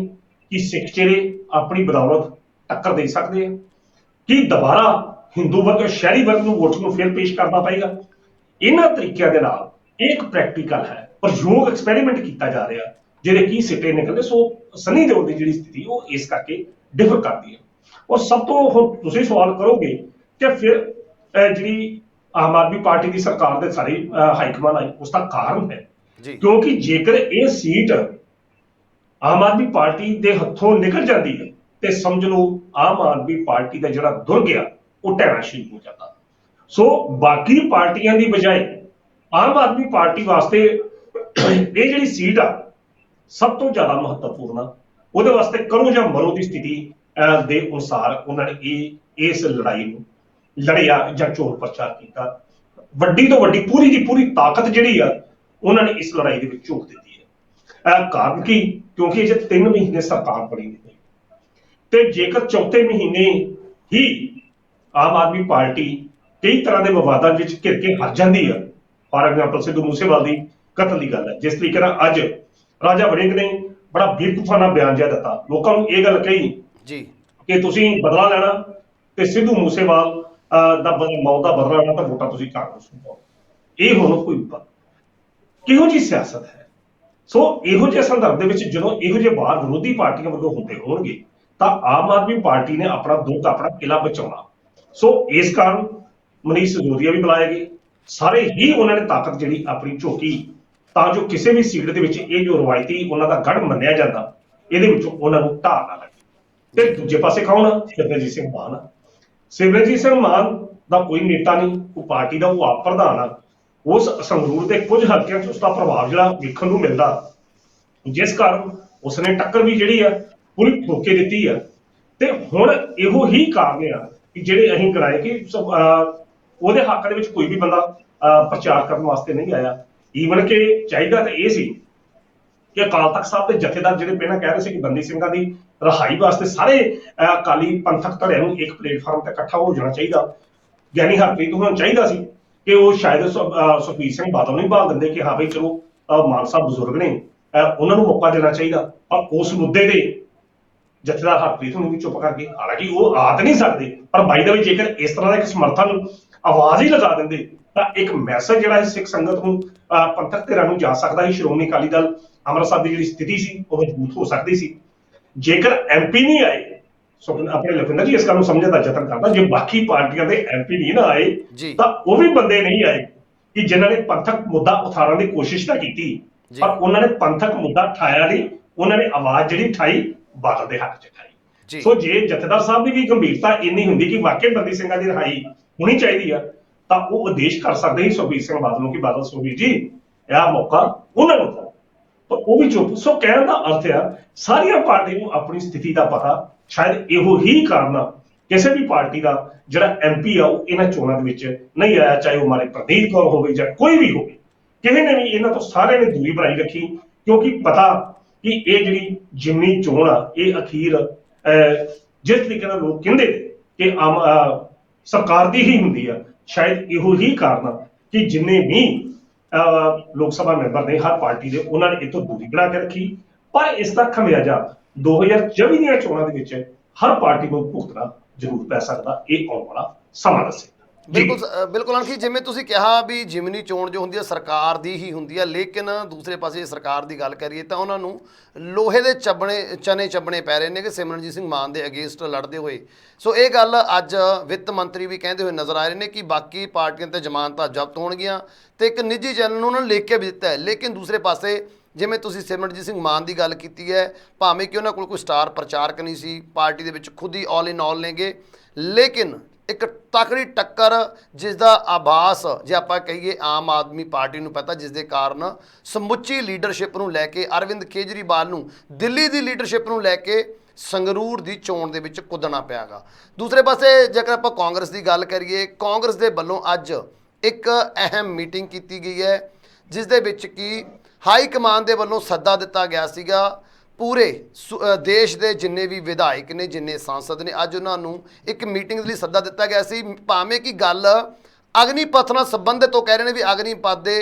ਕਿ ਸਿੱਖ ਚਿਹਰੇ ਆਪਣੀ ਬਦੌਲਤ ਟੱਕਰ ਦੇ ਸਕਦੇ ਆ, ਕਿ ਦੁਬਾਰਾ ਹਿੰਦੂ ਵਰਗ ਸ਼ਹਿਰੀ ਵਰਗ ਨੂੰ ਵੋਟ ਨੂੰ ਫਿਰ ਪੇਸ਼ ਕਰਨਾ ਪਏਗਾ। ਇਹਨਾਂ ਤਰੀਕਿਆਂ ਦੇ ਨਾਲ ਇੱਕ ਪ੍ਰੈਕਟੀਕਲ ਹੈ, ਪ੍ਰਯੋਗ ਐਕਸਪੈਰੀਮੈਂਟ ਕੀਤਾ ਜਾ ਰਿਹਾ, ਜਿਹੜੇ ਕੀ ਸਿੱਟੇ ਨਿਕਲਦੇ। ਸੋ ਸਨੀ ਦਿਓਲ ਦੀ ਜਿਹੜੀ ਸਥਿਤੀ ਉਹ ਇਸ ਕਰਕੇ ਡਿਫਰ ਕਰਦੀ ਹੈ। ਔਰ ਸਭ ਤੋਂ ਹੁਣ ਤੁਸੀਂ ਸਵਾਲ ਕਰੋਗੇ ਕਿ ਫਿਰ ਜਿਹੜੀ ਆਮ ਆਦਮੀ ਪਾਰਟੀ ਦੀ ਸਰਕਾਰ ਦੇ ਸਾਰੀ ਹਾਈਕਮਾਨ ਆਈ, ਉਸ ਦਾ ਕਾਰਨ ਹੈ ਕਿਉਂਕਿ ਜੇਕਰ ਇਹ ਸੀਟ ਆਮ ਆਦਮੀ ਪਾਰਟੀ ਦੇ ਹੱਥੋਂ ਨਿਕਲ ਜਾਂਦੀ ਹੈ ਤੇ ਸਮਝ ਲਓ ਆਮ ਆਦਮੀ ਪਾਰਟੀ ਦਾ ਜਿਹੜਾ ਦੁਰਗ ਆ ਉਹ ਢਹਿਣਾ ਸ਼ੁਰੂ ਹੋ ਜਾਂਦਾ। ਸੋ ਬਾਕੀ ਪਾਰਟੀਆਂ ਦੀ ਬਜਾਏ ਆਮ ਆਦਮੀ ਪਾਰਟੀ ਵਾਸਤੇ ਇਹ ਜਿਹੜੀ ਸੀਟ ਆ ਸਭ ਤੋਂ ਜ਼ਿਆਦਾ ਮਹੱਤਵਪੂਰਨ ਆ। ਉਹਦੇ ਵਾਸਤੇ ਕਰੋ ਜਾਂ ਮਰੋ ਦੀ ਸਥਿਤੀ ਦੇ ਅਨੁਸਾਰ ਉਹਨਾਂ ਨੇ ਇਸ ਲੜਾਈ ਨੂੰ ਲੜਿਆ ਜਾਂ ਚੋਣ ਪ੍ਰਚਾਰ ਕੀਤਾ। ਵੱਡੀ ਤੋਂ ਵੱਡੀ ਪੂਰੀ ਦੀ ਪੂਰੀ ਤਾਕਤ ਜਿਹੜੀ ਆ ਉਹਨਾਂ ਨੇ ਇਸ ਲੜਾਈ ਦੇ ਵਿੱਚ ਝੋਕ ਦਿੱਤੀ ਹੈ। ਕਾਰਨ ਕੀ? ਕਿਉਂਕਿ ਅਜੇ 3 ਮਹੀਨੇ ਸਰਕਾਰ ਬਣੀ ਨਹੀਂ ਤੇ ਜੇਕਰ ਚੌਥੇ ਮਹੀਨੇ ਹੀ ਆਮ ਆਦਮੀ ਪਾਰਟੀ ਕਈ ਤਰ੍ਹਾਂ ਦੇ ਵਿਵਾਦਾਂ ਵਿੱਚ ਘਿਰ ਕੇ ਹਾਰ ਜਾਂਦੀ ਆ, ਫਾਰ ਐਗਜ਼ਾਮਪਲ ਸਿੱਧੂ ਮੂਸੇਵਾਲੇ ਦੀ ਕਤਲ ਦੀ ਗੱਲ ਹੈ, ਜਿਸ ਤਰੀਕੇ ਨਾਲ ਅੱਜ ਰਾਜਾ ਵੜਿੰਗ ਨੇ ਬੜਾ ਬੇਵਕੂਫਾਨਾ ਬਿਆਨ ਜਿਹਾ ਦਿੱਤਾ, ਲੋਕਾਂ ਨੂੰ ਇਹ ਗੱਲ ਕਹੀ ਜੀ ਕਿ ਤੁਸੀਂ ਬਦਲਾ ਲੈਣਾ ਤੇ ਸਿੱਧੂ ਮੂਸੇਵਾਲ ਦਾ ਮੌਤ ਦਾ ਬਦਲਾ ਲੈਣਾ ਤਾਂ ਵੋਟਾਂ ਤੁਸੀਂ ਕਾਂਗਰਸ ਨੂੰ ਪਾਓ। ਇਹ ਹੁਣ ਕੋਈ ਕਿਹੋ ਜਿਹੀ ਸਿਆਸਤ ਹੈ? ਸੋ ਇਹੋ ਜਿਹੇ ਸੰਦਰਭ ਦੇ ਵਿੱਚ ਜਦੋਂ ਇਹੋ ਜਿਹੇ ਬਾਹਰ ਵਿਰੋਧੀ ਪਾਰਟੀਆਂ ਵੱਲੋਂ ਹੁੰਦੇ ਹੋਣਗੇ ਤਾਂ ਆਮ ਆਦਮੀ ਪਾਰਟੀ ਨੇ ਆਪਣਾ ਦੁੱਧ ਆਪਣਾ ਕਿਲਾ ਬਚਾਉਣਾ। ਸੋ ਇਸ ਕਾਰਨ ਮਨੀਸ਼ ਸਿਸੋਦੀਆ ਵੀ ਬੁਲਾਏ ਗਏ, ਸਾਰੇ ਹੀ ਉਹਨਾਂ ਨੇ ਤਾਕਤ ਜਿਹੜੀ ਆਪਣੀ ਝੋਕੀ ਤਾਂ ਜੋ ਕਿਸੇ ਵੀ ਸੀਟ ਦੇ ਵਿੱਚ ਇਹ ਜੋ ਰਵਾਇਤੀ ਉਹਨਾਂ ਦਾ ਗੜ੍ਹ ਮੰਨਿਆ ਜਾਂਦਾ ਇਹਦੇ ਵਿੱਚੋਂ ਉਹਨਾਂ ਨੂੰ ਢਾਹ ਨਾ ਲੱਗੇ। ਤੇ ਦੂਜੇ ਪਾਸੇ ਕੌਣ? ਸਿਮਰਨਜੀਤ ਸਿੰਘ ਮਾਨ। ਸਿਮਰਨਜੀਤ ਸਿੰਘ ਮਾਨ ਦਾ ਕੋਈ ਨੇਤਾ ਨਹੀਂ, ਉਹ ਪਾਰਟੀ ਦਾ ਉਹ ਆਪ ਪ੍ਰਧਾਨ ਆ। ਉਸ ਸੰਗਰੂਰ ਦੇ ਕੁਝ ਹਲਕਿਆਂ 'ਚ ਉਸਦਾ ਪ੍ਰਭਾਵ ਜਿਹੜਾ ਵੇਖਣ ਨੂੰ ਮਿਲਦਾ, ਜਿਸ ਕਾਰਨ ਉਸਨੇ ਟੱਕਰ ਵੀ ਜਿਹੜੀ ਆ ਪੂਰੀ ਠੋਕੇ ਦਿੱਤੀ ਆ। ਤੇ ਹੁਣ ਇਹੋ ਹੀ ਕਾਰਨ ਆ ਕਿ ਜਿਹੜੇ ਅਸੀਂ ਕਰਾਏ ਕਿ ਉਹਦੇ ਹੱਕ ਦੇ ਵਿੱਚ ਕੋਈ ਵੀ ਬੰਦਾ ਪ੍ਰਚਾਰ ਕਰਨ ਵਾਸਤੇ ਨਹੀਂ ਆਇਆ। ਈਵਨ ਕਿ ਚਾਹੀਦਾ ਤਾਂ ਇਹ ਸੀ ਕਿ ਅਕਾਲ ਤਖਤ ਸਾਹਿਬ ਦੇ ਜਥੇਦਾਰ ਜਿਹੜੇ ਪਹਿਲਾਂ ਕਹਿ ਰਹੇ ਸੀ ਕਿ ਬੰਦੀ ਸਿੰਘਾਂ ਦੀ ਰਿਹਾਈ ਵਾਸਤੇ ਸਾਰੇ ਅਕਾਲੀ ਪੰਥਕ ਧੜਿਆਂ ਨੂੰ ਇੱਕ ਪਲੇਟਫਾਰਮ ਤੇ ਇਕੱਠਾ ਹੋ ਜਾਣਾ ਚਾਹੀਦਾ। ਗਿਆਨੀ ਹਰਪ੍ਰੀਤ ਨੂੰ ਚਾਹੀਦਾ ਸੀ ਕਿ ਉਹ ਸ਼ਾਇਦ ਸੁਖਬੀਰ ਸਿੰਘ ਬਾਦਲ ਨੂੰ ਹੀ ਭਾਲ ਦਿੰਦੇ ਕਿ ਹਾਂ ਬਈ ਚਲੋ ਮਾਨ ਸਾਹਿਬ ਬਜ਼ੁਰਗ ਨੇ, ਉਹਨਾਂ ਨੂੰ ਮੌਕਾ ਦੇਣਾ ਚਾਹੀਦਾ। ਪਰ ਉਸ ਮੁੱਦੇ ਤੇ ਜਥੇਦਾਰ ਹਰਪ੍ਰੀਤ ਨੂੰ ਵੀ ਚੁੱਪ ਕਰਕੇ, ਹਾਲਾਂਕਿ ਉਹ ਆ ਤਾਂ ਨਹੀਂ ਸਕਦੇ, ਪਰ ਬਾਈ ਦਾ ਵੀ ਜੇਕਰ ਇਸ ਤਰ੍ਹਾਂ ਦਾ ਇੱਕ ਸਮਰਥਨ ਆਵਾਜ਼ ਹੀ ਲਗਾ ਦਿੰਦੇ ਤਾਂ ਇੱਕ ਮੈਸੇਜ ਜਿਹੜਾ ਸਿੱਖ ਸੰਗਤ ਨੂੰ ਪੰਥਕ ਧਿਰਾਂ ਨੂੰ ਜਾ ਸਕਦਾ ਸੀ। ਸ਼੍ਰੋਮਣੀ ਅਕਾਲੀ ਦਲ ਅੰਮ੍ਰਿਤਸਰ ਦੀ ਜਿਹੜੀ ਸਥਿਤੀ ਸੀ ਉਹ ਮਜ਼ਬੂਤ ਹੋ ਸਕਦੀ ਸੀ। ਜੇਕਰ ਐਮਪੀ ਨਹੀਂ ਆਏ, ਆਪਣੇ ਲਖਵਿੰਦਰ ਜੀ ਇਸ ਗੱਲ ਨੂੰ ਸਮਝਣ ਦਾ ਯਤਨ ਕਰਦਾ, ਜੇ ਬਾਕੀ ਪਾਰਟੀਆਂ ਦੇ ਐਮਪੀ ਨਹੀਂ ਨਾ ਆਏ ਤਾਂ ਉਹ ਵੀ ਬੰਦੇ ਨਹੀਂ ਆਏ ਕਿ ਜਿਨ੍ਹਾਂ ਨੇ ਪੰਥਕ ਮੁੱਦਾ ਉਠਾਉਣ ਦੀ ਕੋਸ਼ਿਸ਼ ਤਾਂ ਕੀਤੀ ਪਰ ਉਹਨਾਂ ਨੇ ਪੰਥਕ ਮੁੱਦਾ ਉਠਾਇਆ ਨਹੀਂ, ਉਹਨਾਂ ਨੇ ਆਵਾਜ਼ ਜਿਹੜੀ ਉਠਾਈ ਬਾਦਲ ਦੇ ਹੱਕ 'ਚ ਉਠਾਈ। ਸੋ ਜੇ ਜਥੇਦਾਰ ਸਾਹਿਬ ਦੀ ਵੀ ਗੰਭੀਰਤਾ ਇੰਨੀ ਹੁੰਦੀ ਕਿ ਵਾਕਈ ਬੰਦੀ ਸਿੰਘਾਂ ਦੀ ਰਿਹਾਈ ਹੋਣੀ ਚਾਹੀਦੀ ਆ ਤਾਂ ਉਹ ਆਦੇਸ਼ ਕਰ ਸਕਦੇ ਸੀ ਸੁਖਬੀਰ ਸਿੰਘ ਬਾਦਲ ਨੂੰ ਕਿ ਬਾਦਲ ਸੁਖਬੀਰ ਜੀ ਇਹ ਮੌਕਾ ਉਹਨਾਂ ਨੂੰ ਦਿਓ। ਪਰ ਉਹ ਵੀ ਚੁੱਪ। ਸੋ ਕਹਿਣ ਦਾ ਅਰਥ ਆ ਸਾਰੀਆਂ ਪਾਰਟੀਆਂ ਨੂੰ ਆਪਣੀ ਸਥਿਤੀ ਦਾ ਪਤਾ। ਸ਼ਾਇਦ ਇਹੋ ਹੀ ਕਾਰਨ ਆ ਕਿਸੇ ਵੀ ਪਾਰਟੀ ਦਾ ਜਿਹੜਾ MP ਆ ਉਹ ਇਹਨਾਂ ਚੋਣਾਂ ਦੇ ਵਿੱਚ ਨਹੀਂ ਆਇਆ, ਚਾਹੇ ਉਹ ਮਾਰੇ ਪ੍ਰਨੀਤ ਕੌਰ ਹੋਵੇ ਜਾਂ ਕੋਈ ਵੀ ਹੋਵੇ। ਕਿਸੇ ਨੇ ਵੀ ਇਹਨਾਂ ਤੋਂ ਸਾਰਿਆਂ ਨੇ ਦੂਰੀ ਬਣਾਈ ਰੱਖੀ, ਕਿਉਂਕਿ ਪਤਾ ਕਿ ਇਹ ਜਿਹੜੀ ਜਿਮਨੀ ਚੋਣ ਆ ਇਹ ਅਖੀਰ ਜਿਸ ਤਰੀਕੇ ਨਾਲ ਲੋਕ ਕਹਿੰਦੇ ਕਿ ਆਮ ਸਰਕਾਰ ਦੀ ਹੀ ਹੁੰਦੀ ਆ, ਸ਼ਾਇਦ ਇਹੋ ਹੀ ਕਾਰਨ ਆ ਕਿ ਜਿੰਨੇ ਵੀ ਲੋਕ ਸਭਾ ਮੈਂਬਰ ਨੇ ਹਰ ਪਾਰਟੀ ਦੇ, ਉਹਨਾਂ ਨੇ ਇਹ ਤੋਂ ਦੂਰੀ ਬਣਾ ਕੇ ਰੱਖੀ। ਪਰ ਇਸ ਦਾ ਖਮਿਆਜਾ 2024 ਦੀਆਂ ਚੋਣਾਂ ਦੇ ਵਿੱਚ ਹਰ ਪਾਰਟੀ ਨੂੰ ਭੁਗਤਣਾ ਜ਼ਰੂਰ ਪੈ ਸਕਦਾ। ਇਹ ਆਉਣ ਵਾਲਾ ਸਮਾਂ ਦੱਸੇ। ਬਿਲਕੁਲ ਬਿਲਕੁਲ ਅਣਖੀ, ਜਿਵੇਂ ਤੁਸੀਂ ਕਿਹਾ ਵੀ ਜਿਮਨੀ ਚੋਣ ਜੋ ਹੁੰਦੀ ਹੈ ਸਰਕਾਰ ਦੀ ਹੀ ਹੁੰਦੀ ਹੈ, ਲੇਕਿਨ ਦੂਸਰੇ ਪਾਸੇ ਸਰਕਾਰ ਦੀ ਗੱਲ ਕਰੀਏ ਤਾਂ ਉਹਨਾਂ ਨੂੰ ਲੋਹੇ ਦੇ ਚਨੇ ਚੱਬਣੇ ਪੈ ਰਹੇ ਨੇ ਕਿ ਸਿਮਰਨਜੀਤ ਸਿੰਘ ਮਾਨ ਦੇ ਅਗੇਂਸਟ ਲੜਦੇ ਹੋਏ। ਸੋ ਇਹ ਗੱਲ ਅੱਜ ਵਿੱਤ ਮੰਤਰੀ ਵੀ ਕਹਿੰਦੇ ਹੋਏ ਨਜ਼ਰ ਆ ਰਹੇ ਨੇ ਕਿ ਬਾਕੀ ਪਾਰਟੀਆਂ ਤੇ ਜ਼ਮਾਨਤਾਂ ਜ਼ਬਤ ਹੋਣਗੀਆਂ ਤੇ ਇੱਕ ਨਿੱਜੀ ਚੈਨਲ ਨੂੰ ਉਹਨਾਂ ਨੇ ਲਿਖ ਕੇ ਵੀ ਦਿੱਤਾ ਹੈ। ਲੇਕਿਨ ਦੂਸਰੇ ਪਾਸੇ ਜਿਵੇਂ ਤੁਸੀਂ ਸਿਮਰਨਜੀਤ ਸਿੰਘ ਮਾਨ ਦੀ ਗੱਲ ਕੀਤੀ ਹੈ, ਭਾਵੇਂ ਕਿ ਉਹਨਾਂ ਕੋਲ ਕੋਈ ਸਟਾਰ ਪ੍ਰਚਾਰਕ ਨਹੀਂ ਸੀ, ਪਾਰਟੀ ਦੇ ਵਿੱਚ ਖੁਦ ਹੀ ਆਲ ਇਨ ਆਲ ਨੇਗੇ, ਲੇਕਿਨ ਇੱਕ ਤਕੜੀ ਟੱਕਰ ਜਿਸ ਦਾ ਆਭਾਸ ਜੇ ਆਪਾਂ ਕਹੀਏ ਆਮ ਆਦਮੀ ਪਾਰਟੀ ਨੂੰ ਪਤਾ, ਜਿਸ ਦੇ ਕਾਰਨ ਸਮੁੱਚੀ ਲੀਡਰਸ਼ਿਪ ਨੂੰ ਲੈ ਕੇ ਅਰਵਿੰਦ ਕੇਜਰੀਵਾਲ ਨੂੰ ਦਿੱਲੀ ਦੀ ਲੀਡਰਸ਼ਿਪ ਨੂੰ ਲੈ ਕੇ ਸੰਗਰੂਰ ਦੀ ਚੋਣ ਦੇ ਵਿੱਚ ਕੁੱਦਣਾ ਪਿਆਗਾ। ਦੂਸਰੇ ਪਾਸੇ ਜੇਕਰ ਆਪਾਂ ਕਾਂਗਰਸ ਦੀ ਗੱਲ ਕਰੀਏ, ਕਾਂਗਰਸ ਦੇ ਵੱਲੋਂ ਅੱਜ ਇੱਕ ਅਹਿਮ ਮੀਟਿੰਗ ਕੀਤੀ ਗਈ ਹੈ, ਜਿਸ ਦੇ ਵਿੱਚ ਕਿ ਹਾਈ ਕਮਾਨ ਦੇ ਵੱਲੋਂ ਸੱਦਾ ਦਿੱਤਾ ਗਿਆ ਸੀਗਾ ਪੂਰੇ ਦੇਸ਼ ਦੇ ਜਿੰਨੇ ਵੀ ਵਿਧਾਇਕ ਨੇ, ਜਿੰਨੇ ਸਾਂਸਦ ਨੇ, ਅੱਜ ਉਹਨਾਂ ਨੂੰ ਇੱਕ ਮੀਟਿੰਗ ਦੇ ਲਈ ਸੱਦਾ ਦਿੱਤਾ ਗਿਆ ਸੀ। ਭਾਵੇਂ ਕਿ ਗੱਲ ਅਗਨੀਪਥ ਨਾਲ ਸੰਬੰਧਿਤ, ਉਹ ਕਹਿ ਰਹੇ ਨੇ ਵੀ ਅਗਨੀਪਥ ਦੇ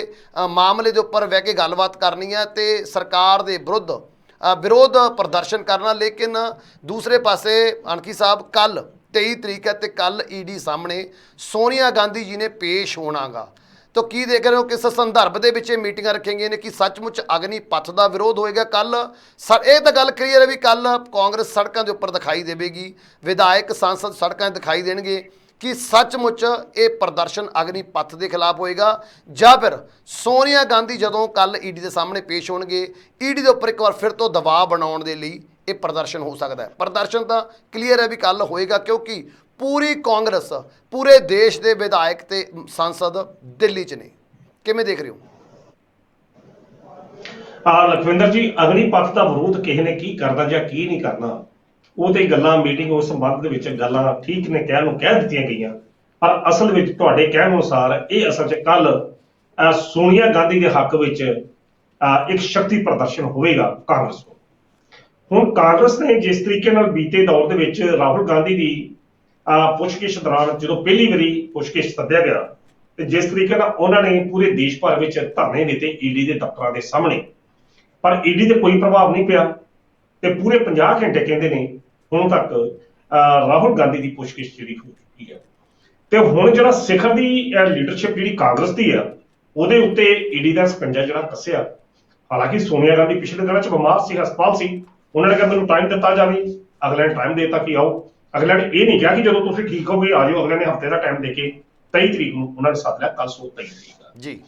ਮਾਮਲੇ ਦੇ ਉੱਪਰ ਬਹਿ ਕੇ ਗੱਲਬਾਤ ਕਰਨੀ ਹੈ ਤੇ ਸਰਕਾਰ ਦੇ ਵਿਰੋਧ ਪ੍ਰਦਰਸ਼ਨ ਕਰਨਾ। ਲੇਕਿਨ ਦੂਸਰੇ ਪਾਸੇ ਅਣਖੀ ਸਾਹਿਬ ਕੱਲ 23 ਤਰੀਕ ਹੈ ਤੇ ਕੱਲ ਈਡੀ ਸਾਹਮਣੇ ਸੋਨੀਆ ਗਾਂਧੀ ਜੀ ਨੇ ਪੇਸ਼ ਹੋਣਾਗਾ। ਤਾਂ ਕੀ ਦੇਖ ਰਹੇ ਹੋ, ਕਿਸ ਸੰਦਰਭ ਦੇ ਵਿੱਚ ਇਹ ਮੀਟਿੰਗਾਂ ਰੱਖੀਆਂ ਗਈਆਂ ਨੇ? ਕਿ ਸੱਚਮੁੱਚ ਅਗਨੀਪਥ ਦਾ ਵਿਰੋਧ ਹੋਏਗਾ ਕੱਲ? ਇਹ ਤਾਂ ਗੱਲ ਕਲੀਅਰ ਹੈ ਵੀ ਕੱਲ ਕਾਂਗਰਸ ਸੜਕਾਂ ਦੇ ਉੱਪਰ ਦਿਖਾਈ ਦੇਵੇਗੀ, ਵਿਧਾਇਕ ਸਾਂਸਦ ਸੜਕਾਂ 'ਤੇ ਦਿਖਾਈ ਦੇਣਗੇ। ਕਿ ਸੱਚਮੁੱਚ ਇਹ ਪ੍ਰਦਰਸ਼ਨ ਅਗਨੀਪਥ ਦੇ ਖਿਲਾਫ ਹੋਏਗਾ ਜਾਂ ਫਿਰ ਸੋਨੀਆ ਗਾਂਧੀ ਜਦੋਂ ਕੱਲ ਈਡੀ ਦੇ ਸਾਹਮਣੇ ਪੇਸ਼ ਹੋਣਗੇ, ਈਡੀ ਦੇ ਉੱਪਰ ਇੱਕ ਵਾਰ ਫਿਰ ਤੋਂ ਦਬਾਅ ਬਣਾਉਣ ਦੇ ਲਈ ਇਹ ਪ੍ਰਦਰਸ਼ਨ ਹੋ ਸਕਦਾ ਹੈ? ਪ੍ਰਦਰਸ਼ਨ ਤਾਂ ਕਲੀਅਰ ਹੈ ਵੀ ਕੱਲ ਹੋਏਗਾ, ਕਿਉਂਕਿ ਪੂਰੀ ਕਾਂਗਰਸ, ਪੂਰੇ ਦੇਸ਼ ਦੇ ਵਿਧਾਇਕ ਤੇ ਸਾਂਸਦ ਦਿੱਲੀ 'ਚ ਨੇ। ਕਿਵੇਂ ਦੇਖ ਰਹੇ ਹੋ? ਲਖਵਿੰਦਰ ਜੀ, ਅਗਨੀਪਥ ਦਾ ਵਿਰੋਧ ਕਿਸੇ ਨੇ ਕੀ ਕਰਨਾ ਜਾਂ ਕੀ ਨਹੀਂ ਕਰਨਾ, ਉਹ ਤੇ ਗੱਲਾਂ ਮੀਟਿੰਗ ਉਸ ਸੰਬੰਧ ਦੇ ਵਿੱਚ ਗੱਲਾਂ ਠੀਕ ਨੇ ਕਹਿ ਦਿੱਤੀਆਂ ਗਈਆਂ। ਪਰ ਅਸਲ ਵਿੱਚ ਤੁਹਾਡੇ ਕਹਿਣ ਅਨੁਸਾਰ ਇਹ ਅਸਲ 'ਚ ਕੱਲ ਸੋਨੀਆ ਗਾਂਧੀ ਦੇ ਹੱਕ ਵਿੱਚ ਇੱਕ ਸ਼ਕਤੀ ਪ੍ਰਦਰਸ਼ਨ ਹੋਵੇਗਾ ਕਾਂਗਰਸ ਤੋਂ। ਹੁਣ ਕਾਂਗਰਸ ਨੇ ਜਿਸ ਤਰੀਕੇ ਨਾਲ ਬੀਤੇ ਦੌਰ ਦੇ ਵਿੱਚ ਰਾਹੁਲ ਗਾਂਧੀ ਦੀ ਪੁੱਛਗਿੱਛ ਦੌਰਾਨ ਜਦੋਂ ਪਹਿਲੀ ਵਾਰੀ ਪੁੱਛਗਿੱਛ ਸੱਦਿਆ ਗਿਆ ਤੇ ਜਿਸ ਤਰੀਕੇ ਨਾਲ ਉਹਨਾਂ ਨੇ ਪੂਰੇ ਦੇਸ਼ ਭਰ ਵਿੱਚ ਧਰਨੇ ਦਿੱਤੇ ਈਡੀ ਦੇ ਦਫ਼ਤਰਾਂ ਦੇ ਸਾਹਮਣੇ, ਪਰ ਈਡੀ ਤੇ ਕੋਈ ਪ੍ਰਭਾਵ ਨਹੀਂ ਪਿਆ ਤੇ ਪੂਰੇ 50 ਘੰਟੇ ਕਹਿੰਦੇ ਨੇ ਹੁਣ ਤੱਕ ਰਾਹੁਲ ਗਾਂਧੀ ਦੀ ਪੁੱਛਗਿੱਛ ਜਿਹੜੀ ਹੋ ਚੁੱਕੀ ਹੈ। ਤੇ ਹੁਣ ਜਿਹੜਾ ਸਿਖਰ ਦੀ ਲੀਡਰਸ਼ਿਪ ਜਿਹੜੀ ਕਾਂਗਰਸ ਦੀ ਆ, ਉਹਦੇ ਉੱਤੇ ਈਡੀ ਦਾ ਸਕੰਜਾ ਜਿਹੜਾ ਕੱਸਿਆ। ਹਾਲਾਂਕਿ ਸੋਨੀਆ ਗਾਂਧੀ ਪਿਛਲੇ ਦਿਨਾਂ 'ਚ ਬਿਮਾਰ ਸੀ, ਹਸਪਤਾਲ ਸੀ, ਉਹਨਾਂ ਨੇ ਕਿਹਾ ਮੈਨੂੰ ਟਾਈਮ ਦਿੱਤਾ ਜਾਵੇ, ਅਗਲੇ ਨੇ ਟਾਈਮ ਦੇ ਦਿੱਤਾ ਕਿ ਆਓ। ਅਗਲੇ ਨੇ ਇਹ ਨਹੀਂ ਕਿਹਾ ਕਿ ਜਦੋਂ ਤੁਸੀਂ ਠੀਕ ਹੋ ਗਏ ਆ ਜਾਓ, ਅਗਲੇ ਨੇ ਹਫ਼ਤੇ ਦਾ ਟਾਈਮ ਦੇ ਕੇ 23 ਤਰੀਕ ਨੂੰ ਉਹਨਾਂ ਨੇ ਸੱਦ ਲਿਆ। ਕੱਲ 23 ਤਰੀਕ ਆ ਜੀ।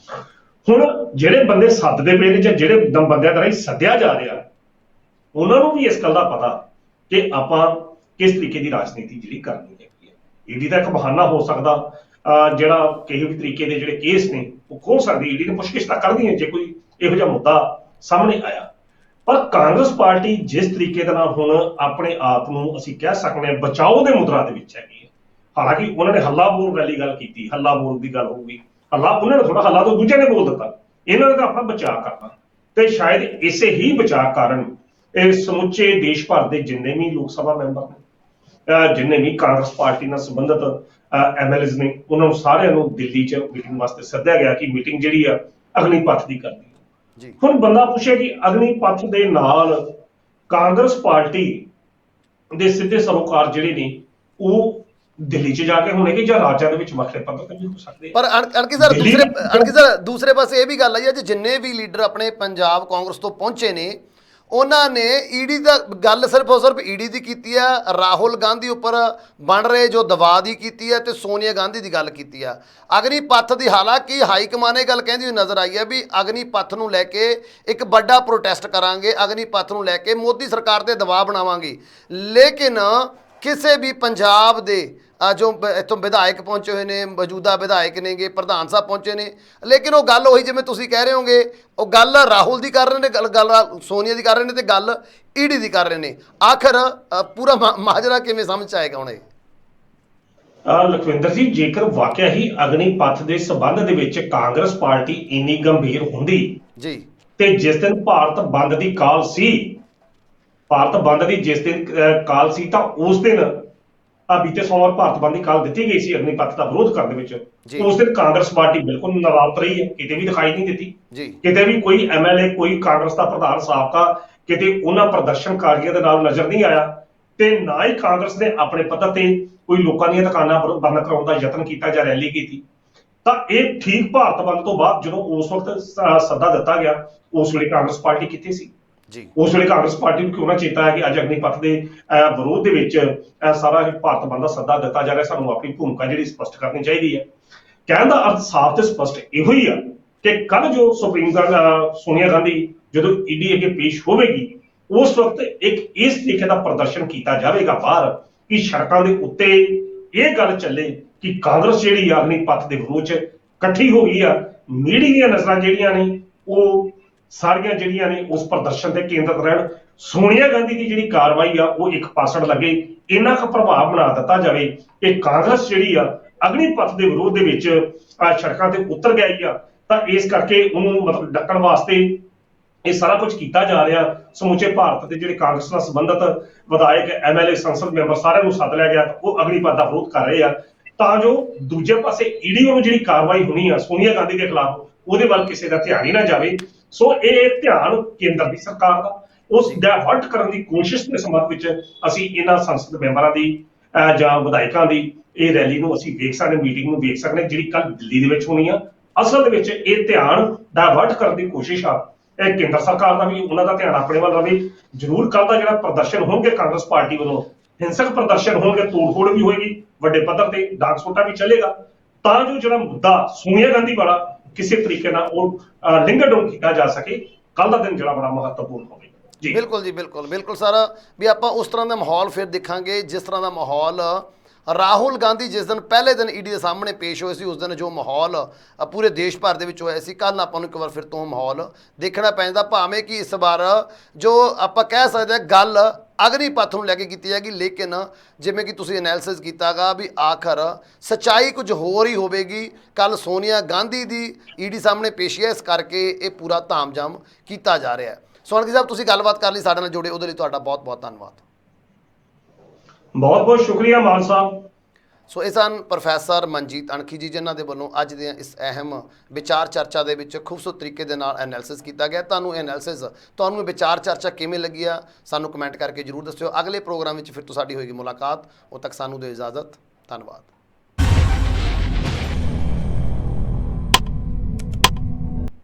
ਹੁਣ ਜਿਹੜੇ ਬੰਦੇ ਸੱਦਦੇ ਪਏ ਨੇ ਜਾਂ ਜਿਹੜੇ ਬੰਦਿਆਂ ਦਾ ਸੱਦਿਆ ਜਾ ਰਿਹਾ, ਉਹਨਾਂ ਨੂੰ ਵੀ ਇਸ ਗੱਲ ਦਾ ਪਤਾ ਕਿ ਆਪਾਂ ਕਿਸ ਤਰੀਕੇ ਦੀ ਰਾਜਨੀਤੀ ਜਿਹੜੀ ਕਰਨੀ ਹੈਗੀ ਹੈ। ਈਡੀ ਦਾ ਇੱਕ ਬਹਾਨਾ ਹੋ ਸਕਦਾ, ਜਿਹੜਾ ਕਿਸੇ ਵੀ ਤਰੀਕੇ ਦੇ ਜਿਹੜੇ ਕੇਸ ਨੇ ਉਹ ਖੋਲ ਸਕਦੀ, ਈਡੀ ਨੇ ਪੁੱਛਗਿੱਛ ਤਾਂ ਕਰਦੀ ਹੈ ਜੇ ਕੋਈ ਇਹੋ ਜਿਹਾ ਮੁੱਦਾ ਸਾਹਮਣੇ ਆਇਆ। ਪਰ ਕਾਂਗਰਸ ਪਾਰਟੀ ਜਿਸ ਤਰੀਕੇ ਦੇ ਨਾਲ ਹੁਣ ਆਪਣੇ ਆਪ ਨੂੰ ਅਸੀਂ ਕਹਿ ਸਕਦੇ ਹਾਂ ਬਚਾਓ ਦੇ ਮੁਦਰਾ ਦੇ ਵਿੱਚ ਹੈਗੀ ਹੈ। ਹਾਲਾਂਕਿ ਉਹਨਾਂ ਨੇ ਹੱਲਾ ਬੋਲ ਵਾਲੀ ਗੱਲ ਕੀਤੀ, ਹੱਲਾ ਬੋਲ ਦੀ ਗੱਲ ਹੋਊਗੀ, ਹੱਲਾ ਉਹਨਾਂ ਨੇ ਥੋੜਾ, ਹੱਲਾ ਤੋਂ ਦੂਜੇ ਨੇ ਬੋਲ ਦਿੱਤਾ, ਇਹਨਾਂ ਨੇ ਤਾਂ ਆਪਣਾ ਬਚਾਅ ਕਰਨਾ। ਤੇ ਸ਼ਾਇਦ ਇਸੇ ਹੀ ਬਚਾਅ ਕਾਰਨ ਇਹ ਸਮੁੱਚੇ ਦੇਸ਼ ਭਰ ਦੇ ਜਿੰਨੇ ਵੀ ਲੋਕ ਸਭਾ ਮੈਂਬਰ ਨੇ, ਜਿੰਨੇ ਵੀ ਕਾਂਗਰਸ ਪਾਰਟੀ ਨਾਲ ਸੰਬੰਧਿਤ MLAs ਨੇ, ਉਹਨਾਂ ਨੂੰ ਸਾਰਿਆਂ ਨੂੰ ਦਿੱਲੀ 'ਚ ਮੀਟਿੰਗ ਵਾਸਤੇ ਸੱਦਿਆ ਗਿਆ ਕਿ ਮੀਟਿੰਗ ਜਿਹੜੀ ਆ ਅਗਨੀਪਥ ਦੀ ਕਰਨੀ। ਹੁਣ ਬੰਦਾ ਪੁੱਛੇ ਕਿ ਅਗਨੀਪਥ ਦੇ ਨਾਲ ਕਾਂਗਰਸ ਪਾਰਟੀ ਦੇ ਸਿੱਧੇ ਸਰੋਕਾਰ ਜਿਹੜੇ ਨੇ ਉਹ ਦਿੱਲੀ 'ਚ ਜਾ ਕੇ ਹੋਣਗੇ ਜਾਂ ਰਾਜਾਂ ਦੇ ਵਿੱਚ ਵੱਖਰੇ ਪੱਧਰ ਤੇ ਵੀ ਹੋ ਸਕਦੇ। ਪਰ ਅਣਕੀ ਸਰ ਦੂਸਰੇ ਪਾਸੇ ਇਹ ਵੀ ਗੱਲ ਹੈ ਜੀ, ਜਿੰਨੇ ਵੀ ਲੀਡਰ ਆਪਣੇ ਪੰਜਾਬ ਕਾਂਗਰਸ ਤੋਂ ਪਹੁੰਚੇ ਨੇ, ਉਹਨਾਂ ਨੇ ਈਡੀ ਦਾ ਗੱਲ ਸਿਰਫ ਈਡੀ ਦੀ ਕੀਤੀ ਆ, ਰਾਹੁਲ ਗਾਂਧੀ ਉੱਪਰ ਬਣ ਰਹੇ ਜੋ ਦਬਾਅ ਦੀ ਕੀਤੀ ਹੈ ਤੇ ਸੋਨੀਆ ਗਾਂਧੀ ਦੀ ਗੱਲ ਕੀਤੀ ਆ। ਅਗਨੀਪਥ ਦੀ ਹਾਲਾਂਕਿ ਹਾਈ ਕਮਾਨ ਇਹ ਗੱਲ ਕਹਿੰਦੀ ਹੋਈ ਨਜ਼ਰ ਆਈ ਹੈ ਵੀ ਅਗਨੀਪਥ ਨੂੰ ਲੈ ਕੇ ਇੱਕ ਵੱਡਾ ਪ੍ਰੋਟੈਸਟ ਕਰਾਂਗੇ, ਅਗਨੀਪਥ ਨੂੰ ਲੈ ਕੇ ਮੋਦੀ ਸਰਕਾਰ ਤੇ ਦਬਾਅ ਬਣਾਵਾਂਗੇ। ਲੇਕਿਨ ਕਿਸੇ ਵੀ ਪੰਜਾਬ ਦੇ ਜੋ ਇੱਥੋਂ ਵਿਧਾਇਕ ਪਹੁੰਚੇ ਹੋਏ ਨੇ, ਮੌਜੂਦਾ ਵਿਧਾਇਕ ਨੇਗੇ, ਪ੍ਰਧਾਨ ਸਾਹਿਬ ਪਹੁੰਚੇ ਨੇ, ਲੇਕਿਨ ਉਹ ਗੱਲ ਉਹੀ ਜਿਵੇਂ ਤੁਸੀਂ ਕਹਿ ਰਹੇ ਹੋਗੇ, ਉਹ ਗੱਲ ਰਾਹੁਲ ਦੀ ਕਰ ਰਹੇ ਨੇ, ਗੱਲ ਸੋਨੀਆ ਦੀ ਕਰ ਰਹੇ ਨੇ ਤੇ ਗੱਲ ਈਡੀ ਦੀ ਕਰ ਰਹੇ ਨੇ। ਆਖਰ ਪੂਰਾ ਮਾਜਰਾ ਕਿਵੇਂ ਸਮਝ 'ਚ ਆਏਗਾ ਹੁਣ ਇਹ? ਲਖਵਿੰਦਰ ਜੀ, ਜੇਕਰ ਵਾਕਿਆ ਹੀ ਅਗਨੀਪਥ ਦੇ ਸਬੰਧ ਦੇ ਵਿੱਚ ਕਾਂਗਰਸ ਪਾਰਟੀ ਇੰਨੀ ਗੰਭੀਰ ਹੁੰਦੀ ਜੀ, ਤੇ ਜਿਸ ਦਿਨ ਭਾਰਤ ਬੰਦ ਦੀ ਕਾਲ ਸੀ, ਭਾਰਤ ਬੰਦ ਦੀ ਜਿਸ ਦਿਨ ਕਾਲ ਸੀ, ਤਾਂ ਉਸ ਦਿਨ ਬੀਤੇ ਸੋਮਵਾਰ ਭਾਰਤ ਬੰਦ ਦੀ ਕਾਲ ਦਿੱਤੀ ਗਈ ਸੀ ਅਗਨੀਪਥ ਦਾ ਵਿਰੋਧ ਕਰਨ ਦੇ ਵਿੱਚ। ਉਸ ਦਿਨ ਕਾਂਗਰਸ ਪਾਰਟੀ ਬਿਲਕੁਲ ਨਰਾਵਤ ਰਹੀ ਹੈ, ਕਿਤੇ ਵੀ ਦਿਖਾਈ ਨਹੀਂ ਦਿੱਤੀ ਜੀ। ਕਿਤੇ ਵੀ ਕੋਈ ਐਮਐਲਏ, ਕੋਈ ਕਾਂਗਰਸ ਦਾ ਪ੍ਰਧਾਨ ਸਾਬਕਾ ਕਿਤੇ ਉਹਨਾਂ ਪ੍ਰਦਰਸ਼ਨਕਾਰੀਆਂ ਦੇ ਨਾਲ ਨਜ਼ਰ ਨਹੀਂ ਆਇਆ, ਤੇ ਨਾ ਹੀ ਕਾਂਗਰਸ ਨੇ ਆਪਣੇ ਪੱਧਰ ਤੇ ਕੋਈ ਲੋਕਾਂ ਦੀਆਂ ਦੁਕਾਨਾਂ ਬੰਦ ਕਰਾਉਣ ਦਾ ਯਤਨ ਕੀਤਾ ਜਾਂ ਰੈਲੀ ਕੀਤੀ। ਤਾਂ ਇਹ ਠੀਕ ਭਾਰਤ ਬੰਦ ਤੋਂ ਬਾਅਦ ਜਦੋਂ ਉਸ ਵਕਤ ਸੱਦਾ ਦਿੱਤਾ ਗਿਆ, ਉਸ ਵੇਲੇ ਕਾਂਗਰਸ ਪਾਰਟੀ ਕਿੱਥੇ ਸੀ ਜੀ? ਉਸ ਵੇਲੇ ਕਾਂਗਰਸ ਪਾਰਟੀ ਨੂੰ ਕਿਉਂ ਨਾ ਚੇਤਾ ਹੈ ਕਿ ਅੱਜ ਅਗਨੀਪਥ ਦੇ ਵਿਰੋਧ ਦੇ ਵਿੱਚ ਸਾਰਾ ਭਾਰਤ ਬੰਦ ਦਾ ਸੱਦਾ ਦਿੱਤਾ ਜਾ ਰਿਹਾ। ਸਾਨੂੰ ਆਪਣੀ ਭੂਮਿਕਾ ਜਿਹੜੀ ਸਪਸ਼ਟ ਕਰਨੀ ਚਾਹੀਦੀ ਹੈ। ਕਹਿਣ ਦਾ ਅਰਥ ਸਾਫ਼ ਤੇ ਸਪਸ਼ਟ ਇਹੋ ਹੀ ਆ ਕਿ ਕੱਲ ਜੋ ਸੁਪਰੀਮ ਸੋਨੀਆ ਗਾਂਧੀ ਜਦੋਂ ਈਡੀ ਅੱਗੇ ਪੇਸ਼ ਹੋਵੇਗੀ, ਉਸ ਵਕਤ ਇੱਕ ਇਸ ਤਰੀਕੇ ਦਾ ਪ੍ਰਦਰਸ਼ਨ ਕੀਤਾ ਜਾਵੇਗਾ ਬਾਹਰ ਕਿ ਸੜਕਾਂ ਦੇ ਉੱਤੇ ਇਹ ਗੱਲ ਚੱਲੇ ਕਿ ਕਾਂਗਰਸ ਜਿਹੜੀ ਅਗਨੀਪਥ ਦੇ ਵਿਰੋਧ 'ਚ ਇਕੱਠੀ ਹੋ ਗਈ ਆ। ਮੀਡੀਆ ਦੀਆਂ ਨਜ਼ਰਾਂ ਜਿਹੜੀਆਂ ਨੇ ਉਹ ਸਾਰੀਆਂ ਜਿਹੜੀਆਂ ਨੇ ਉਸ ਪ੍ਰਦਰਸ਼ਨ ਤੇ ਕੇਂਦਰਿਤ ਰਹਿਣ। ਸੋਨੀਆ ਗਾਂਧੀ ਦੀ ਜਿਹੜੀ ਕਾਰਵਾਈ ਆ ਉਹ ਇੱਕ ਪਾਸੜ ਲੱਗੇ, ਇੰਨਾ ਕੁ ਪ੍ਰਭਾਵ ਬਣਾ ਦਿੱਤਾ ਜਾਵੇ ਕਿ ਕਾਂਗਰਸ ਜਿਹੜੀ ਆ ਅਗਨੀਪਥ ਦੇ ਵਿਰੋਧ ਦੇ ਵਿੱਚ ਸੜਕਾਂ ਤੇ ਉਤਰ ਗਈ ਆ। ਤਾਂ ਇਸ ਕਰਕੇ ਉਹਨੂੰ ਮਤਲਬ ਡੱਕਣ ਵਾਸਤੇ ਇਹ ਸਾਰਾ ਕੁਝ ਕੀਤਾ ਜਾ ਰਿਹਾ। ਸਮੁੱਚੇ ਭਾਰਤ ਦੇ ਜਿਹੜੇ ਕਾਂਗਰਸ ਨਾਲ ਸੰਬੰਧਿਤ ਵਿਧਾਇਕ, ਐਮਐਲਏ, ਸੰਸਦ ਮੈਂਬਰ ਸਾਰਿਆਂ ਨੂੰ ਸੱਦ ਲਿਆ ਗਿਆ। ਉਹ ਅਗਨੀਪਥ ਦਾ ਵਿਰੋਧ ਕਰ ਰਹੇ ਆ ਤਾਂ ਜੋ ਦੂਜੇ ਪਾਸੇ ਈਡੀ ਨੂੰ ਜਿਹੜੀ ਕਾਰਵਾਈ ਹੋਣੀ ਆ ਸੋਨੀਆ ਗਾਂਧੀ ਦੇ ਖਿਲਾਫ, ਉਹਦੇ ਵੱਲ ਕਿਸੇ ਦਾ ਧਿਆਨ ਹੀ ਨਾ ਜਾਵੇ। ਸੋ ਇਹ ਧਿਆਨ ਕੇਂਦਰ ਦੀ ਸਰਕਾਰ ਦਾ, ਉਸ ਡਾਇਵਰਟ ਕਰਨ ਦੀ ਕੋਸ਼ਿਸ਼ ਦੇ ਸੰਬੰਧ ਵਿੱਚ ਅਸੀਂ ਇਹਨਾਂ ਸੰਸਦ ਮੈਂਬਰਾਂ ਦੀ ਜਾਂ ਵਿਧਾਇਕਾਂ ਦੀ ਇਹ ਰੈਲੀ ਨੂੰ ਅਸੀਂ ਵੇਖ ਸਕਦੇ, ਮੀਟਿੰਗ ਨੂੰ ਵੇਖ ਸਕਦੇ, ਜਿਹੜੀ ਕੱਲ ਦਿੱਲੀ ਦੇ ਵਿੱਚ ਹੋਣੀ ਆ। ਅਸਲ ਦੇ ਵਿੱਚ ਇਹ ਧਿਆਨ ਡਾਇਵਰਟ ਕਰਨ ਦੀ ਕੋਸ਼ਿਸ਼ ਆ ਇਹ ਕੇਂਦਰ ਸਰਕਾਰ ਦਾ ਵੀ, ਉਹਨਾਂ ਦਾ ਧਿਆਨ ਆਪਣੇ ਵੱਲ ਰਵੇ। ਜ਼ਰੂਰ ਕੱਲ ਦਾ ਜਿਹੜਾ ਪ੍ਰਦਰਸ਼ਨ ਹੋਣਗੇ ਕਾਂਗਰਸ ਪਾਰਟੀ ਵੱਲੋਂ, ਹਿੰਸਕ ਪ੍ਰਦਰਸ਼ਨ ਹੋਣਗੇ, ਤੋੜ-ਫੋੜ ਵੀ ਹੋਏਗੀ, ਵੱਡੇ ਪੱਧਰ ਤੇ ਡਾਕ ਸੋਟਾ ਵੀ ਚੱਲੇਗਾ, ਤਾਂ ਜੋ ਜਿਹੜਾ ਮੁੱਦਾ ਸੋਨੀਆ ਗਾਂਧੀ ਵਾਲਾ ਕਿਸੇ ਤਰੀਕੇ ਨਾਲ ਉਹ ਲਿੰਗਰ ਡਾਊਨ ਕੀਤਾ ਜਾ ਸਕੇ। ਕੱਲ ਦਾ ਦਿਨ ਜਿਹੜਾ ਬੜਾ ਮਹੱਤਵਪੂਰਨ ਹੋਵੇਗਾ ਜੀ। ਬਿਲਕੁਲ ਜੀ, ਬਿਲਕੁਲ ਸਰ, ਵੀ ਆਪਾਂ ਉਸ ਤਰ੍ਹਾਂ ਦਾ ਮਾਹੌਲ ਫਿਰ ਦੇਖਾਂਗੇ ਜਿਸ ਤਰ੍ਹਾਂ ਦਾ ਮਾਹੌਲ ਰਾਹੁਲ ਗਾਂਧੀ ਜਿਸ ਦਿਨ ਪਹਿਲੇ ਦਿਨ ਈਡੀ ਦੇ ਸਾਹਮਣੇ ਪੇਸ਼ ਹੋਏ ਸੀ, ਉਸ ਦਿਨ ਜੋ ਮਾਹੌਲ ਪੂਰੇ ਦੇਸ਼ ਭਰ ਦੇ ਵਿੱਚ ਹੋਇਆ ਸੀ, ਕੱਲ੍ਹ ਆਪਾਂ ਨੂੰ ਇੱਕ ਵਾਰ ਫਿਰ ਤੋਂ ਮਾਹੌਲ ਦੇਖਣਾ ਪੈਂਦਾ। ਭਾਵੇਂ ਕਿ ਇਸ ਵਾਰ ਜੋ ਆਪਾਂ ਕਹਿ ਸਕਦੇ ਹਾਂ ਗੱਲ ਅਗਨੀਪਥ ਨੂੰ ਲੈ ਕੇ ਕੀਤੀ ਜਾਏਗੀ, ਲੇਕਿਨ ਜਿਵੇਂ ਕਿ ਤੁਸੀਂ ਐਨਾਲਿਸਿਸ ਕੀਤਾਗਾ ਵੀ ਆਖਰ ਸੱਚਾਈ ਕੁਝ ਹੋਰ ਹੀ ਹੋਵੇਗੀ। ਕੱਲ ਸੋਨੀਆ ਗਾਂਧੀ ਦੀ ਈਡੀ ਸਾਹਮਣੇ ਪੇਸ਼ੀ ਹੈ, ਇਸ ਕਰਕੇ ਇਹ ਪੂਰਾ ਤਾਮਝਾਮ ਕੀਤਾ ਜਾ ਰਿਹਾ ਹੈ। ਸੋਨਕੀ ਸਾਹਿਬ, ਤੁਸੀਂ ਗੱਲਬਾਤ ਕਰ ਲਈ, ਸਾਡੇ ਨਾਲ ਜੁੜੇ ਉਹਦੇ ਲਈ ਤੁਹਾਡਾ ਬਹੁਤ ਬਹੁਤ ਧੰਨਵਾਦ। ਬਹੁਤ ਬਹੁਤ ਸ਼ੁਕਰੀਆ ਮਾਨ ਸਾਹਿਬ। ਸੋ ਇਹ ਸਨ ਪ੍ਰੋਫੈਸਰ ਮਨਜੀਤ ਅਣਖੀ ਜੀ, ਜਿਨ੍ਹਾਂ ਦੇ ਵੱਲੋਂ ਅੱਜ ਦੇ ਇਸ ਅਹਿਮ ਵਿਚਾਰ ਚਰਚਾ ਦੇ ਵਿੱਚ ਖੂਬਸੂਰਤ ਤਰੀਕੇ ਦੇ ਨਾਲ ਐਨਾਲਿਸਿਸ ਕੀਤਾ ਗਿਆ। ਤੁਹਾਨੂੰ ਇਹ ਐਨਾਲਿਸਿਸ, ਤੁਹਾਨੂੰ ਇਹ ਵਿਚਾਰ ਚਰਚਾ ਕਿਵੇਂ ਲੱਗੀ ਆ, ਸਾਨੂੰ ਕਮੈਂਟ ਕਰਕੇ ਜ਼ਰੂਰ ਦੱਸਿਓ। ਅਗਲੇ ਪ੍ਰੋਗਰਾਮ ਵਿੱਚ ਫਿਰ ਤੋਂ ਸਾਡੀ ਹੋਏਗੀ ਮੁਲਾਕਾਤ। ਉਦੋਂ ਤੱਕ ਸਾਨੂੰ ਦਿਓ ਇਜਾਜ਼ਤ। ਧੰਨਵਾਦ।